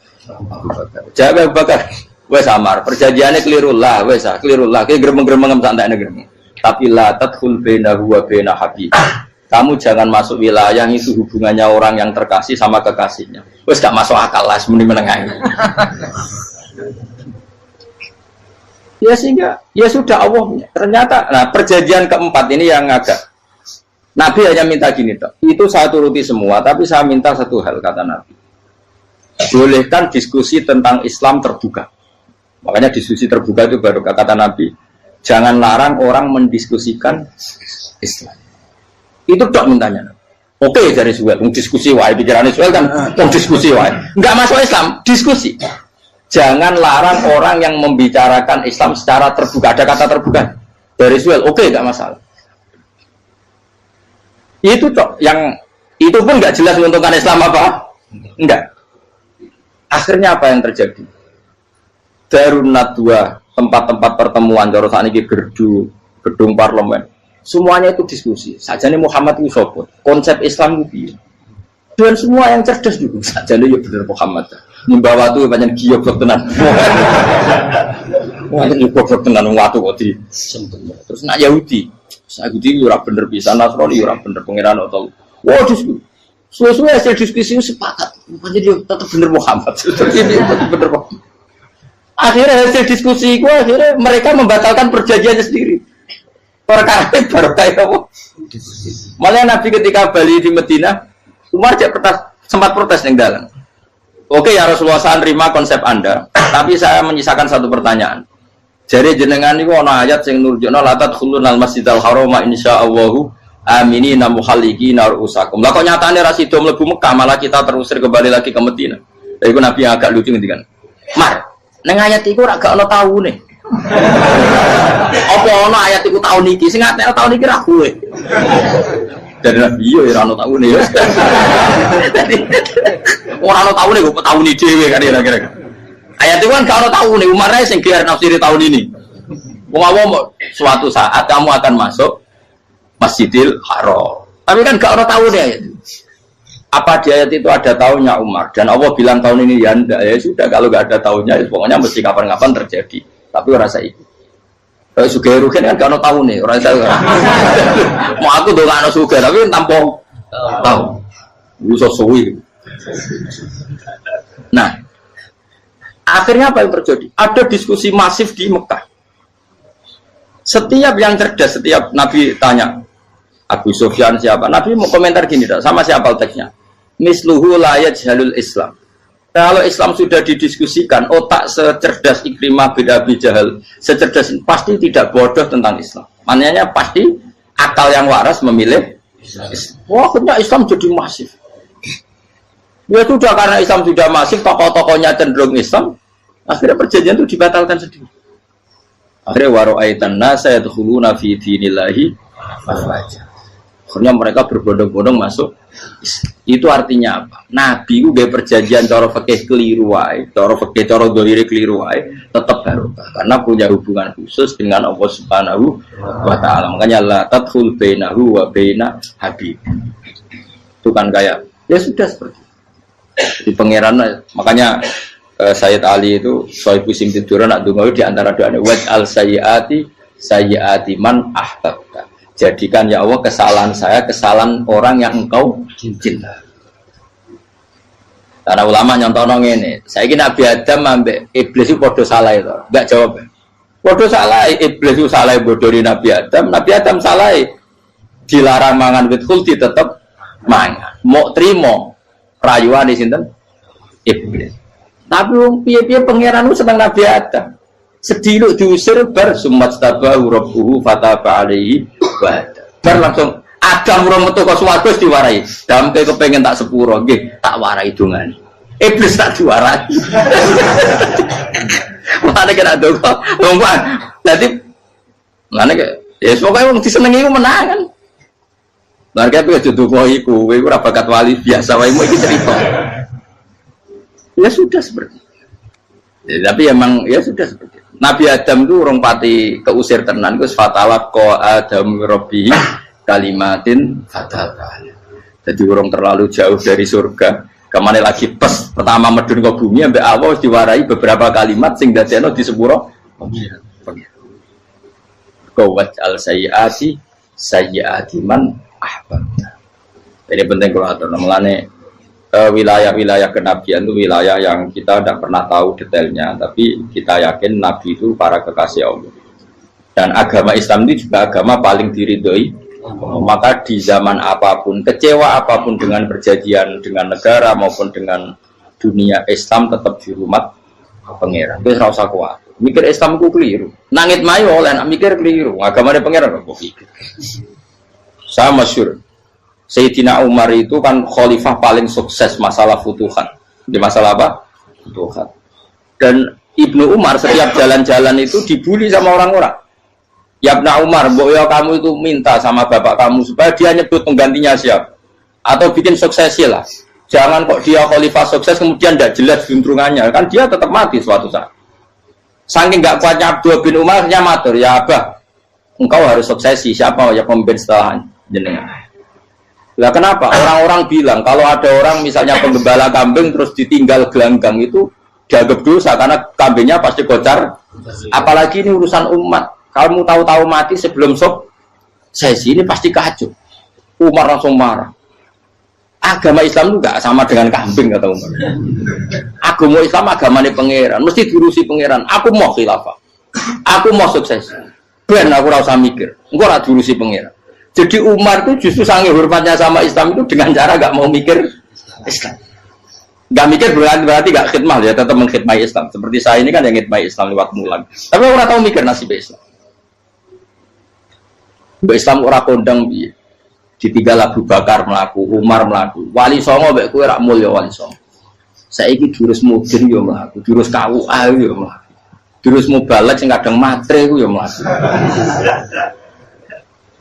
Jawab Abu Bakar, wes samar, perjanjiannya keliru lah, wes keliru lah, kayak geremeng-geremeng santai negeri. Tapi la tadkhul bainahu wa baina habib. Kamu jangan masuk wilayah itu hubungannya orang yang terkasih sama kekasihnya. Wes gak masuk akal lah, semuni menengah. Ya sehingga ya sudah Allah ternyata. Nah perjanjian keempat ini yang agak Nabi hanya minta gini toh. Itu saya turuti semua, tapi saya minta satu hal kata Nabi. Bolehkan diskusi tentang Islam terbuka. Makanya diskusi terbuka itu baru kata Nabi. Jangan larang orang mendiskusikan Islam. Itu dok mintanya. Oke dari Suel, diskusi wae pikirannya Suel kan, diskusi wae. Enggak masuk Islam, diskusi. Jangan larang orang yang membicarakan Islam secara terbuka. Ada kata terbuka dari Suel, oke enggak masalah. Itu cok, yang itu pun enggak jelas menguntungkan Islam apa? Enggak. Akhirnya apa yang terjadi? Darun Nadwa, tempat-tempat pertemuan, jaro saat ini gerdu, gedung parlemen, semuanya itu diskusi. Sajane Muhammad itu sopot, konsep Islam itu, dan semua yang cerdas juga. Sajane ya bener Muhammad. Membawa tuh banyak giok tenan. Banyak giok tenan waktu kok di. Terus nak Yahudi, Yahudi ora bener bisa, Nasrani ora bener pengiran atau. Wah diskusi. Suwe-suwe hasil diskusi sepakat, jadi tetap bener Muhammad. Ini bener Muhammad. Akhirnya hasil diskusi itu akhirnya mereka membatalkan perjanjiannya sendiri. Perkara baru kayak apa? Malah Nabi ketika balik di Medina, Umar sempat protes yang dalam. Oke ya Rasulullah, saya terima konsep Anda, tapi saya menyisakan satu pertanyaan. Jadi jenengan itu ana ayat yang nurjuna la tadkhulunal masjidal harama insyaallahu aminina muhalliqina ru'usakum. Lah kok nyatane ra sida mlebu Mekah, malah kita terusir kembali lagi ke Madinah. Lha iku Nabi agak lucu ngendikan. Mar, ning ayat iku ra gak ana taune. Apa ana ayat iku taun iki? Sing ngatene taun iki ra kowe. Dari Nabi yo ora ana taune ya. Ora ana taune kok taun iki dhewe kan kira-kira. Ayat itu kan gak ana taune, Umar sing biar nafsiri tahun ini. Wong suatu saat kamu akan masuk Masjidil Haram. Tapi kan gak orang tahu deh ayat itu. Apa di ayat itu ada tahunnya Umar? Dan Allah bilang tahun ini ya enggak, ya sudah kalau gak ada tahunnya ya pokoknya mesti kapan-kapan terjadi. Tapi orang saya itu. Kalau Sugih Rugen kan gak ada tahun nih, orang saya. Mau aku tuh gak ada Sugih, tapi tampung tahu. Bisa suwi. Nah, akhirnya apa yang terjadi? Ada diskusi masif di Mekah. Setiap yang cerdas, setiap Nabi tanya, Abu Sufyan siapa? Nabi mau komentar gini, sama siapa teksnya? Misluhu la yajhalul Islam. Kalau Islam sudah didiskusikan, otak secerdas Ikrimah bin Abi Jahal, secerdas pasti tidak bodoh tentang Islam. Maknanya pasti akal yang waras memilih Islam. Wah, akhirnya Islam jadi masif. Ya sudah, karena Islam sudah masif, tokoh-tokohnya cenderung Islam, akhirnya perjanjian itu dibatalkan sendiri. Akhirnya waro'aitan nasa yadkhuluna fi dinillahi afwaja. Akhirnya mereka berbondong-bondong masuk. Itu artinya apa? Nabi itu gak perjanjian cara fikih keliru wae, cara fikih cara dzahire keliru wae, tetap barokah karena punya hubungan khusus dengan Allah Subhanahu wa taala. Makanya la tadkhul bainahu wa baina habib. Itu kan kayak ya sudah seperti itu. Di pangeran makanya Sayyid Ali itu Sohibu Simtiduran nak dungo di antara doanya waj al sayyiati man ahbabta. Jadikan ya Allah kesalahan saya kesalahan orang yang engkau cinta. Karena ulama nyontono ngene, saiki Nabi Adam ambek iblis itu padha salah itu. Enggak jawab. Padha salah iblis itu salah bodoni Nabi Adam salah dilarang mangan wit khuldi tetep mangan. Mau trimo rayuane sinten? Iblis. Tapi wong piye-piye pangeran ku seneng Nabi Adam. Sediluk diusir bar sumat tabahu rabbuhu fataba alaihi wa bar langsung Adam ora metu kok swarga diwarai. Damke kepengin tak sepuro nggih, tak warai dongane. Iblis tak diwarai. Mane kena donga, lompat. Dadi mane ya pokoke wong disenengi ku menang kan. Lah kaya piye donga iku, kowe ora bakat wali biasa wae iki cerita. Ya sudah seperti ya, tapi emang ya sudah seperti itu. Nabi Adam itu orang pati keusir tenan itu fatawat ko Adam Robbi kalimatin fatata. Jadi orang terlalu jauh dari surga. Kemana lagi pas pertama medun ke bumi sampai awal diwarai beberapa kalimat sing dadekno di sepuro. Kawat al sayyiati man ahbabta. Ini penting kalau ada namanya. Wilayah-wilayah kenabian itu wilayah yang kita tidak pernah tahu detailnya, tapi kita yakin Nabi itu para kekasih Allah. Dan agama Islam itu juga agama paling diridhoi. Maka di zaman apapun, kecewa apapun dengan perjanjian dengan negara maupun dengan dunia, Islam tetap di rumah pangeran. Itu ora usah kuat. Mikir Islam ku keliru. Nangit mayo oleh nak mikir keliru. Agama pangeran kok pikir. Sama masyhur. Sayyidina Umar itu kan khalifah paling sukses masalah futuhat. Di masalah apa? Futuhat. Dan Ibnu Umar setiap jalan-jalan itu dibully sama orang-orang. Ya Ibnu Umar, mbok ya kamu itu minta sama bapak kamu supaya dia nyebut penggantinya siapa. Atau bikin suksesi lah. Jangan kok dia khalifah sukses kemudian tidak jelas juntrungannya. Kan dia tetap mati suatu saat. Saking nggak kuatnya Abdul bin Umar, dia matur, ya Abah, engkau harus suksesi. Siapa ya pemimpin setelah jenengan? Lah kenapa? Orang-orang bilang kalau ada orang misalnya penggembala kambing terus ditinggal gelanggang itu dianggap dosa karena kambingnya pasti kocar. Apalagi ini urusan umat. Kamu tahu-tahu mati sebelum sesi ini pasti kacau. Umar langsung marah. Agama Islam juga sama dengan kambing kata Umar. Agama Islam agamanya pangeran, mesti diurusi pangeran. Aku mau khilafah. Aku mau sukses. Ben aku ora usah mikir. Engko ora diurusi pangeran. Jadi Umar itu justru sangat hormatnya sama Islam itu dengan cara gak mau mikir Islam. Gak mikir berarti gak khidmah ya, tetap mengkhidmati Islam. Seperti saya ini kan yang khidmati Islam lewat mulan. Tapi orang tahu mikir nasib Islam. Islam orang kondang piye. Ditinggal Abu Bakar melaku, Umar melaku. Wali Songo mbek kowe rak mulya Wali Songo. Saiki jurus mudin yo mlaku, jurus KUA yo mlaku. Jurus mubalek sing kadang matre ku yo mlaku.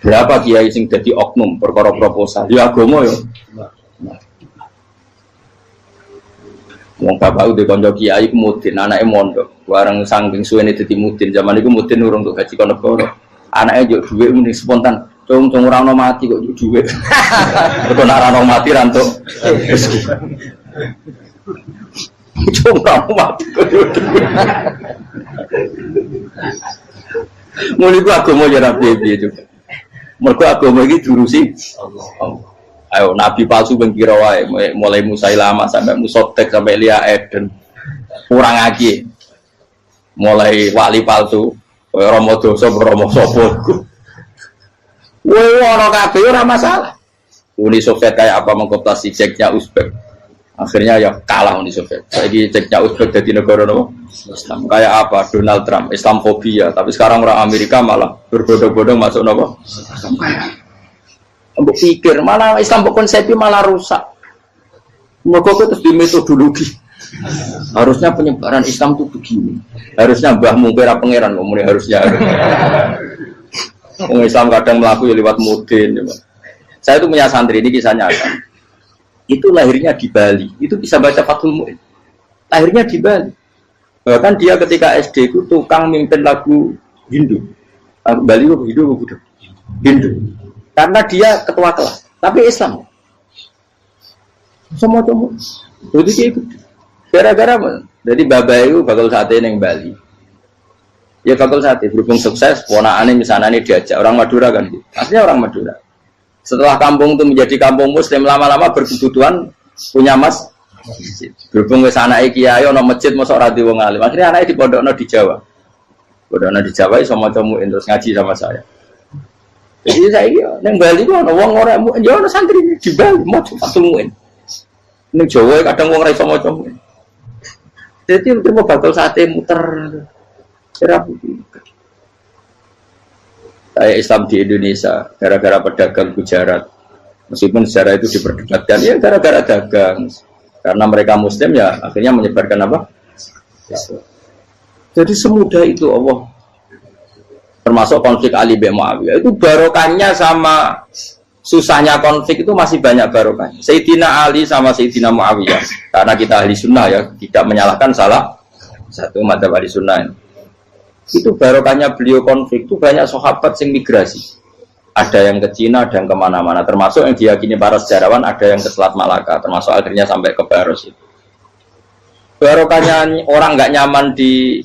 Berapa kiai sing dadi oknum perkara proposal ya agama ya. Wong bapak udah kanca kiai ku mudin, anake mondok. Bareng saking suwene dadi mudin, zaman iku mudin urung untuk gaji kono negara. Anake njuk dhuwit muni spontan, cung ora ono mati kok njuk dhuwit. Kok ora ono mati ra entuk rezeki. Cung ora ono mati kok njuk dhuwit. Muli ku agama ya ra piye-piye juga. Mereka agama ini diurusi Allah. Ayo Nabi palsu bengkira wae mulai Musailamah sampai Musotek sampai Lia Eden kurang lagi mulai wali palsu Romo dosa Romo sopo woi ono kabeh ora masalah. Uni Soviet kayak apa mengkooptasi Ceknya Uzbek akhirnya ya kalah Uni Soviet. Lagi Ceknya Uzbek jadi negara Islam kayak apa Donald Trump Islamfobia, tapi sekarang orang Amerika malah berbodong-bodong masuk nopo Islam kayak ambek pikir malah Islam konsepnya malah rusak. Mereka terus di metodologi harusnya penyebaran Islam itu begini, harusnya Mbah Mungkira pangeran ngomongnya harusnya Islam kadang melaku ya lewat mudin ya. Saya itu punya santri, ini kisahnya nyata. Itu lahirnya di Bali, itu bisa baca Fathul Mu'in. Lahirnya di Bali. Bahkan dia ketika SD itu tukang mimpin lagu Hindu. Bali itu Hindu. Karena dia ketua kelas, tapi Islam. Semua. Jadi dia ikut. Gara-gara jadi babay itu bakal sate neng Bali. Ya bakal sate berhubung sukses, ponakane misalnya ini diajak orang Madura kan, aslinya orang Madura. Setelah kampung itu menjadi kampung Muslim, lama-lama berkebutuhan punya masjid. Berhubung wis anake kiai ana masjid mosok ora di wong alim. Akhirnya anake dipondokno di Jawa. Pondokno di Jawa iso maca muin terus ngaji sama saya. Jadi saya neng Bali ku ana wong ora muin, ya ana santri di Bali maca muin. Ning Jawa kadang wong ora iso maca muin. Jadi terima bakal sate muter. Kayak Islam di Indonesia gara-gara pedagang Gujarat, meskipun sejarah itu diperdebatkan ya gara-gara dagang, karena mereka Muslim ya akhirnya menyebarkan apa? Jadi semudah itu Allah. Termasuk konflik Ali bin Muawiyah itu barokahnya sama susahnya konflik itu masih banyak barokahnya. Sayyidina Ali sama Sayyidina Muawiyah, karena kita ahli sunnah ya tidak menyalahkan salah satu madzhab ahli sunnah. Itu barokahnya beliau konflik itu banyak sahabat yang migrasi, ada yang ke Cina, ada yang kemana-mana, termasuk yang diyakini para sejarawan ada yang ke Selat Malaka, termasuk akhirnya sampai ke Baros itu. Barokahnya orang nggak nyaman di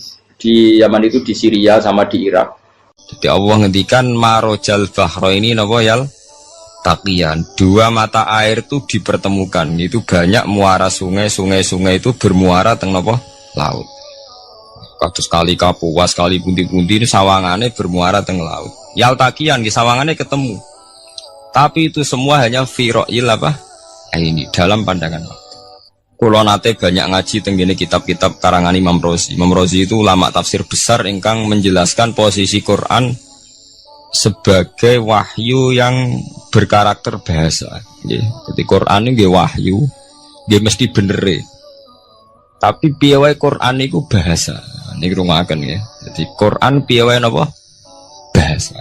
Yaman itu di Syria sama di Irak. Jadi Allah ngendikan marojal bahro ini nopo yal taqiyan, dua mata air itu dipertemukan, itu banyak muara sungai itu bermuara teng nopo laut. Kados kali Kapuas, kali pundi-pundi ini sawangane bermuara teng laut. Yaltakian di sawangannya ketemu. Tapi itu semua hanya firoil apa? Ini dalam pandangan waktu. Kulo nate banyak ngaji tenggene kitab-kitab karangan Imam Rozi. Imam Rozi itu ulama tafsir besar ingkang menjelaskan posisi Quran sebagai wahyu yang berkarakter bahasa. Jadi Quran ini wahyu, dia mesti bener. Tapi piye wae Quran itu bahasa. Ini rungaken ya. Jadi Quran piye wae napa? Bahasa.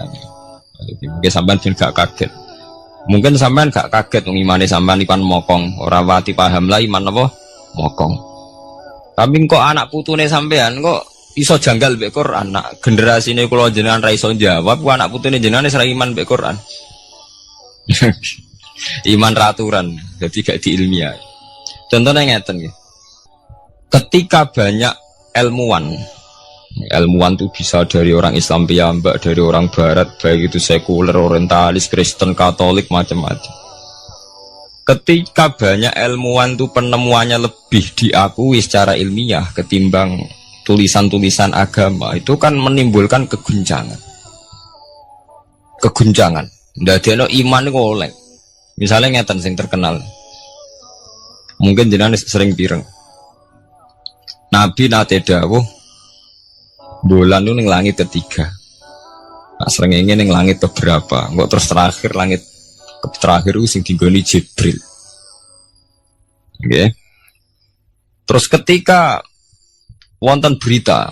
Jadi mungkin sampean gak kaget. Mungkin sampean gak kaget wong imane sampean ipan mokong, ora wati paham lah iman napa? Mokong. Tapi kok anak putune sampean kok iso janggal mbek Quran. Nak generasine kula jenengan ra iso jawab, ku anak putune jenengan wis ra iman mbek Quran. Iman raturan, jadi gak diilmiah. Contohnya ngeten nggih. Ketika banyak ilmuwan itu bisa dari orang Islam piyambak, dari orang Barat, baik itu sekuler, orientalis, Kristen, Katolik, macam-macam. Ketika banyak ilmuwan itu penemuannya lebih diakui secara ilmiah ketimbang tulisan-tulisan agama, itu kan menimbulkan keguncangan. Ndadekno iman iku oleh. Misalnya ngeten sing terkenal. Mungkin jenengan sering pireng. Nabi nate dawuh bulan itu ning langit ketiga. Nah, srengenge ning langit keberapa? Kok terus terakhir langit terakhir itu sing dinggoni Jibril. Oke. Terus ketika wonten berita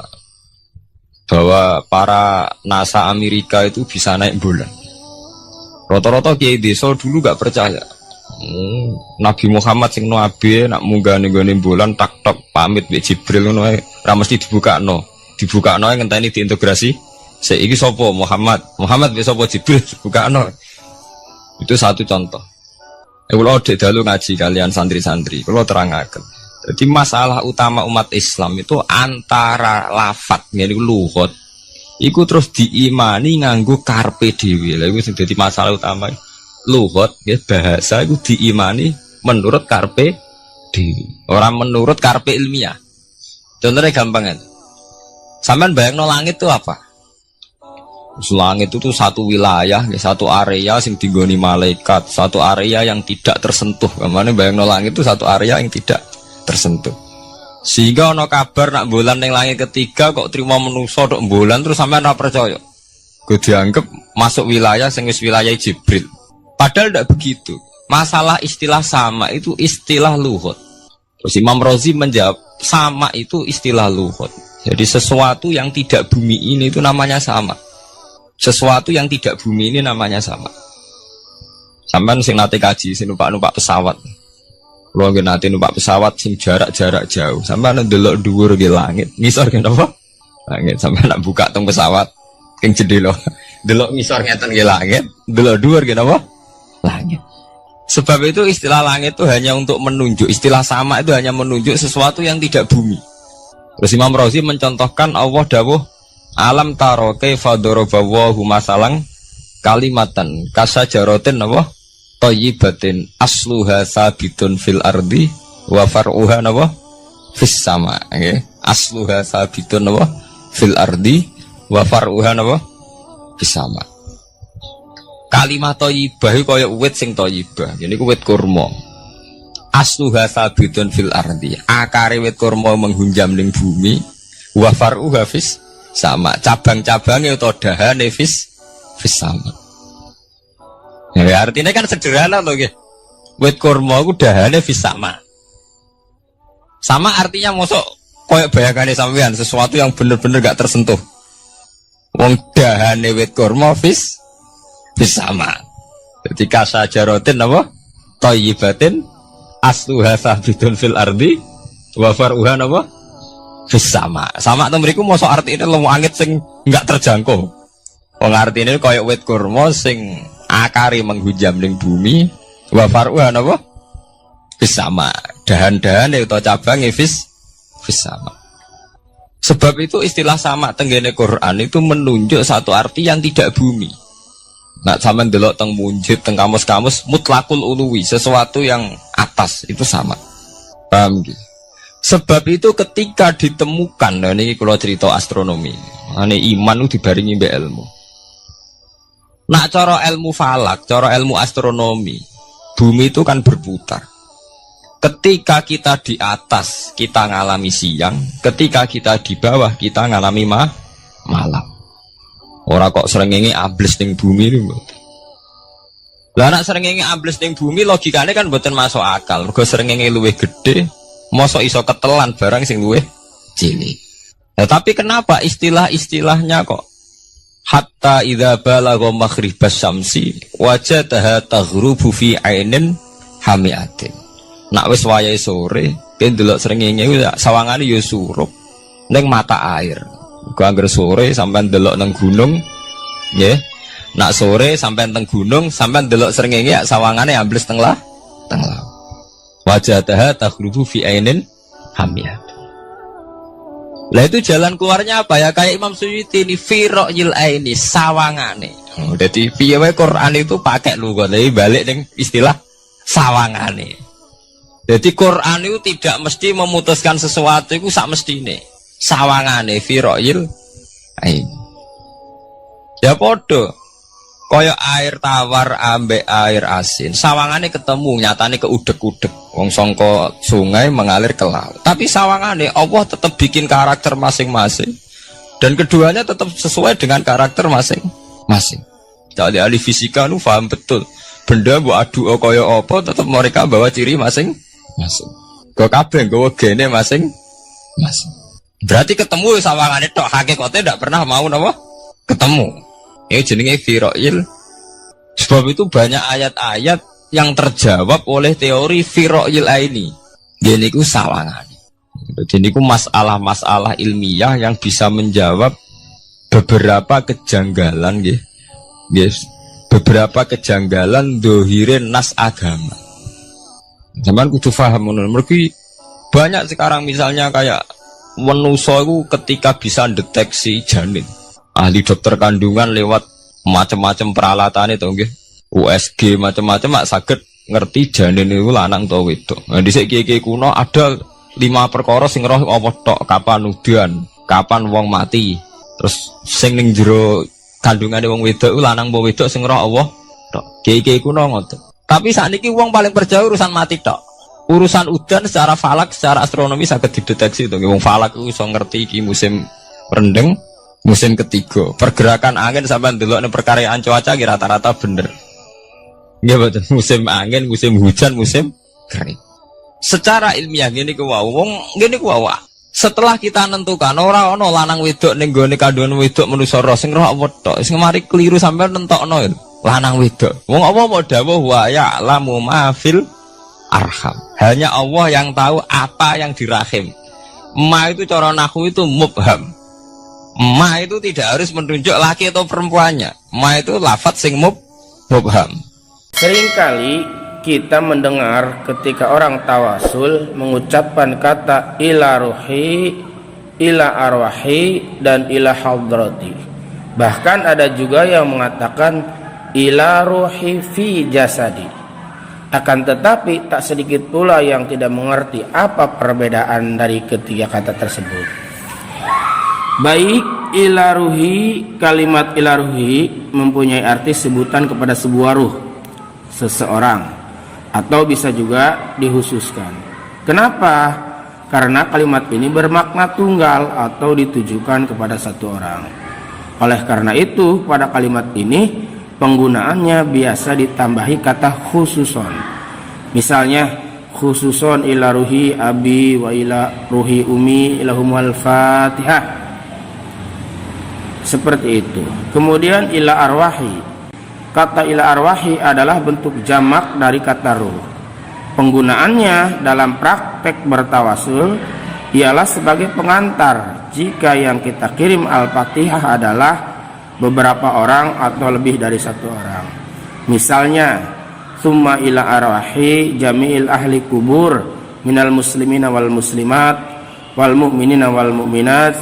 bahwa para NASA Amerika itu bisa naik bulan. Rata-rata kiai desa dulu gak percaya. Nabi Muhammad sing nabi nak munggah ning bulan tak pamit mbek Jibril ngono ae ora mesti dibukakno ngenteni diintegrasi saiki sapa Muhammad mbek sapa Jibril dibukakno. Itu satu contoh. Kula dek dalu ngaji kalian santri-santri kula terangaken. Jadi masalah utama umat Islam itu antara lafat ngene lugat iku terus diimani nganggo karpe dhewe. Lha iku sing dadi masalah utama. Lugat ya bahasa itu diimani menurut karpe dhewe, orang menurut karpe ilmiah. Contohnya gampang kan. Sampean bayangno langit itu apa? Langit itu tuh satu wilayah, satu area sing dinggoni malaikat, satu area yang tidak tersentuh. Kemana bayangno langit itu satu area yang tidak tersentuh. Sehingga ono kabar nak bulan ning langit ketiga kok terima manusa tok bulan terus sampean ora percaya. Gue dianggap masuk wilayah sing wis wilayah Jibril. Padahal tidak begitu. Masalah istilah sama itu istilah lughat. Terus Imam Rozi menjawab sama itu istilah lughat. Jadi sesuatu yang tidak bumi ini itu namanya sama. Sesuatu yang tidak bumi ini namanya sama. Sampean sing nate kaji sing numpak pesawat. Kulo nggih nate numpak pesawat sing jarak-jarak jauh. Sampean ndelok dhuwur nggih langit. Ngisor nggih napa? Langit. Sampean nak buka teng pesawat king jendela. Delok ngisor ngeten nggih langit, delok dhuwur nggih napa? Langit. Sebab itu istilah langit itu hanya untuk menunjuk, istilah sama itu hanya menunjuk sesuatu yang tidak bumi. Terus Imam Razi mencontohkan Allah dawuh alam taro kaifa daraballahu masalan kalimatan kasajaratin apa thayyibatin asluha sabitun fil ardi wa far'uha apa fis sama nggih asluha sabitun apa fil ardi wa far'uha apa fis sama. Kalimat thayyibah kaya uwit sing thayyibah jadi uwit kurma asluha sabitun fil ardi akare wit kurma menghunjam ning bumi wa far'uha fis sama cabang-cabangnya atau dahane fis sama. Ya, artinya kan sederhana loh ya. Wit kurma ku dahane fis sama. Sama artinya mosok koyok bayangane sampean sesuatu yang bener-bener gak tersentuh. Wong dahane wit kurma fis sama. Jadi kasajaratin apa? Thayyibatin asluha sabitun fil ardi wa far'uha apa? Sama. Sama to mriku mosok artine lemu angit sing enggak terjangkau. Wong artine koyo wit kurma sing akare menghujam ning bumi wa far'uha napa? Sama. Dahan-dahane utawa cabange sama. Sebab itu istilah sama tenggene Quran itu menunjuk satu arti yang tidak bumi. Nah, sampean delok teng munjid teng kamus-kamus mutlakul uluwi, sesuatu yang atas itu sama. Paham gitu? Sebab itu ketika ditemukan, nah ini kalau cerita astronomi, ini iman itu dibaringi mbek ilmu. Nak cara ilmu falak, cara ilmu astronomi, bumi itu kan berputar. Ketika kita di atas, kita ngalami siang. Ketika kita di bawah, kita ngalami malam. Orang kok srengenge ambles ning bumi ini. Lah nak srengenge ambles ning bumi, logikanya kan mboten masuk akal. Mergo srengenge luwih gede. Mosok iso ketelan barang sing luwih cilik. Nah, tapi kenapa istilah-istilahnya kok hatta idza balagha maghribas syamsi wajadaha taghrubu fi ainin hamiatin. Nak wis wayahe sore, ben delok srengenge sawangane ya surup ning mata air. Gua anggere sore sampean delok nang gunung, nggih. Nak sore sampean teng gunung, sampean delok srengenge sawangane ambles teng laut. Wajadaha taghrubu fi ainin hamiyah. Lah itu jalan keluarnya apa ya? Kayak Imam Suyuti ini firaqil aini sawangane. Jadi piye wae Quran itu pakai lugat, tapi balik ning istilah sawangane. Jadi Quran itu tidak mesti memutuskan sesuatu itu sak mestine. Sawangane firaqil aini. Ya podo. Kaya air tawar ambek air asin, sawangane ketemu, nyatane keudek-udek. Wong sangka sungai mengalir ke laut. Tapi sawangane Allah tetap bikin karakter masing-masing. Dan keduanya tetap sesuai dengan karakter masing-masing. Jadi ahli fisika nu paham betul. Benda mbok adu kaya apa tetap mereka bawa ciri masing-masing. Go kabeh nggawa gene masing-masing. Berarti ketemu sawangane tok, hakikate ndak pernah mau napa? Ketemu. Ini jenenge firaqil. Sebab itu banyak ayat-ayat yang terjawab oleh teori firaqil aini. Jadi itu sawangan. Jadi itu masalah-masalah ilmiah yang bisa menjawab beberapa kejanggalan, yes. Beberapa kejanggalan dohirin nas agama. Zaman kudu paham mergi banyak sekarang misalnya kayak manusia itu ketika bisa deteksi janin. Ahli dokter kandungan lewat macam-macam peralatan itu nggih. USG macam-macam mak saged ngerti janin itu lanang atau wedok. Nah dhisik kiye-kiye kuno ada 5 perkara sing roh apa tok, kapan udan, kapan wong mati. Terus sing ning jero kandungane wong wedok iku lanang apa wedok sing roh Allah tok. Kiye-kiye kuno ngoten. Tapi sakniki wong paling percaya urusan mati tok. Urusan udan secara falak, secara astronomi saged dideteksi to. Wong falak iku iso ngerti iki musim rendeng. Musim ketiga, pergerakan angin sampai ndelok ning perkaryaan cuaca ki rata-rata bener. Nggih betul, musim angin, musim hujan, musim kering. Secara ilmiah ngene ku wong ngene ku wae. Setelah kita nentukan ora ana lanang wedok ning gone kandungan wedok manusa roh sing roh apa tok, sing mari keliru sampai nentokno. lanang wedok. Wong Allah mau dawuh wa ya'lamu ma fil arham. Hanya Allah yang tahu apa yang di rahim. Ma itu cara nahwu itu mubham. Ma itu tidak harus menunjuk laki atau perempuannya. Ma itu lafadz sing mubham. Seringkali kita mendengar ketika orang tawasul mengucapkan kata ila ruhi, ila arwahi, dan ila hadrati. Bahkan ada juga yang mengatakan ila ruhi fi jasadi. Akan tetapi tak sedikit pula yang tidak mengerti apa perbedaan dari ketiga kata tersebut. Baik ila ruhi, kalimat ila ruhi mempunyai arti sebutan kepada sebuah ruh seseorang, atau bisa juga dikhususkan. Kenapa? Karena kalimat ini bermakna tunggal atau ditujukan kepada satu orang. Oleh karena itu, pada kalimat ini penggunaannya biasa ditambahi kata khususon. Misalnya, khususon ila ruhi abi wa ila ruhi umi ilahumul fatihah. Seperti itu. Kemudian ila arwahi. Kata ila arwahi adalah bentuk jamak dari kata ruh. Penggunaannya dalam praktek bertawasul ialah sebagai pengantar jika yang kita kirim Al-Fatihah adalah beberapa orang atau lebih dari satu orang. Misalnya, summa ila arwahi jami'il ahli kubur minal muslimina wal muslimat wal mu'minina wal mu'minat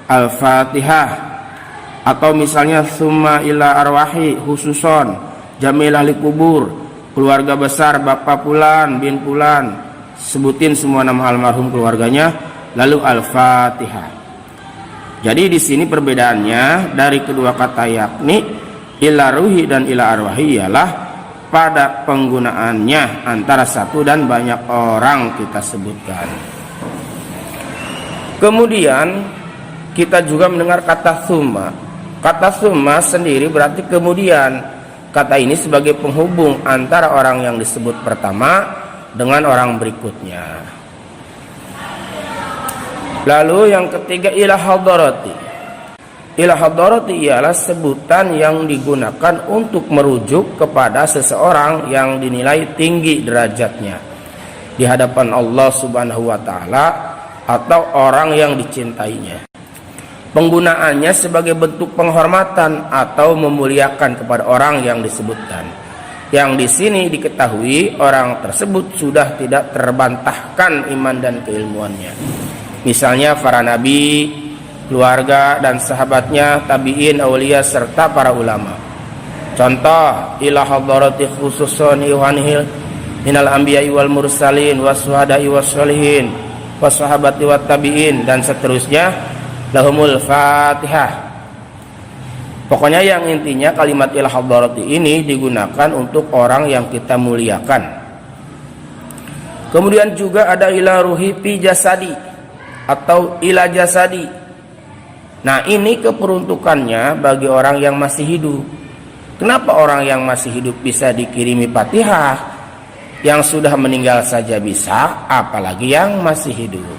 Al-Fatihah. Atau misalnya summa ila arwahi khususon jamil ahli kubur, keluarga besar bapak pulan bin pulan, sebutin semua nama almarhum keluarganya, lalu Al-Fatihah. Jadi di sini perbedaannya dari kedua kata yakni ila ruhi dan ila arwahi ialah pada penggunaannya antara satu dan banyak orang kita sebutkan. Kemudian kita juga mendengar kata summa. Kata summa sendiri berarti kemudian. Kata ini sebagai penghubung antara orang yang disebut pertama dengan orang berikutnya. Lalu yang ketiga ila hadarati. Ila hadarati ialah sebutan yang digunakan untuk merujuk kepada seseorang yang dinilai tinggi derajatnya di hadapan Allah Subhanahu wa taala atau orang yang dicintainya. Penggunaannya sebagai bentuk penghormatan atau memuliakan kepada orang yang disebutkan. Yang di sini diketahui orang tersebut sudah tidak terbantahkan iman dan keilmuannya. Misalnya para nabi, keluarga dan sahabatnya, tabi'in, aulia serta para ulama. Contoh, ila hadarati khususun iwanihil minal anbiya'i wal mursalin wassuhada'i wassolihin wassahabati wat tabi'in dan seterusnya. Lahumul Fatihah. Pokoknya yang intinya kalimat ila hadarati ini digunakan untuk orang yang kita muliakan. Kemudian juga ada ila ruhi fi jasadi atau ila jasadi. Nah, ini keperuntukannya bagi orang yang masih hidup. Kenapa orang yang masih hidup bisa dikirimi Fatihah? Yang sudah meninggal saja bisa, apalagi yang masih hidup.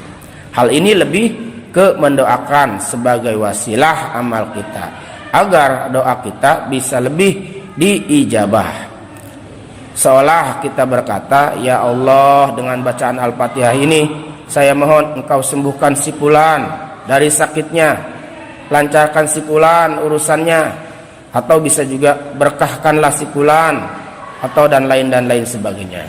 Hal ini lebih ke mendoakan sebagai wasilah amal kita agar doa kita bisa lebih diijabah. Seolah kita berkata, ya Allah, dengan bacaan Al-Fatihah ini saya mohon engkau sembuhkan si fulan dari sakitnya, lancarkan si fulan urusannya, atau bisa juga berkahkanlah si fulan, atau dan lain sebagainya.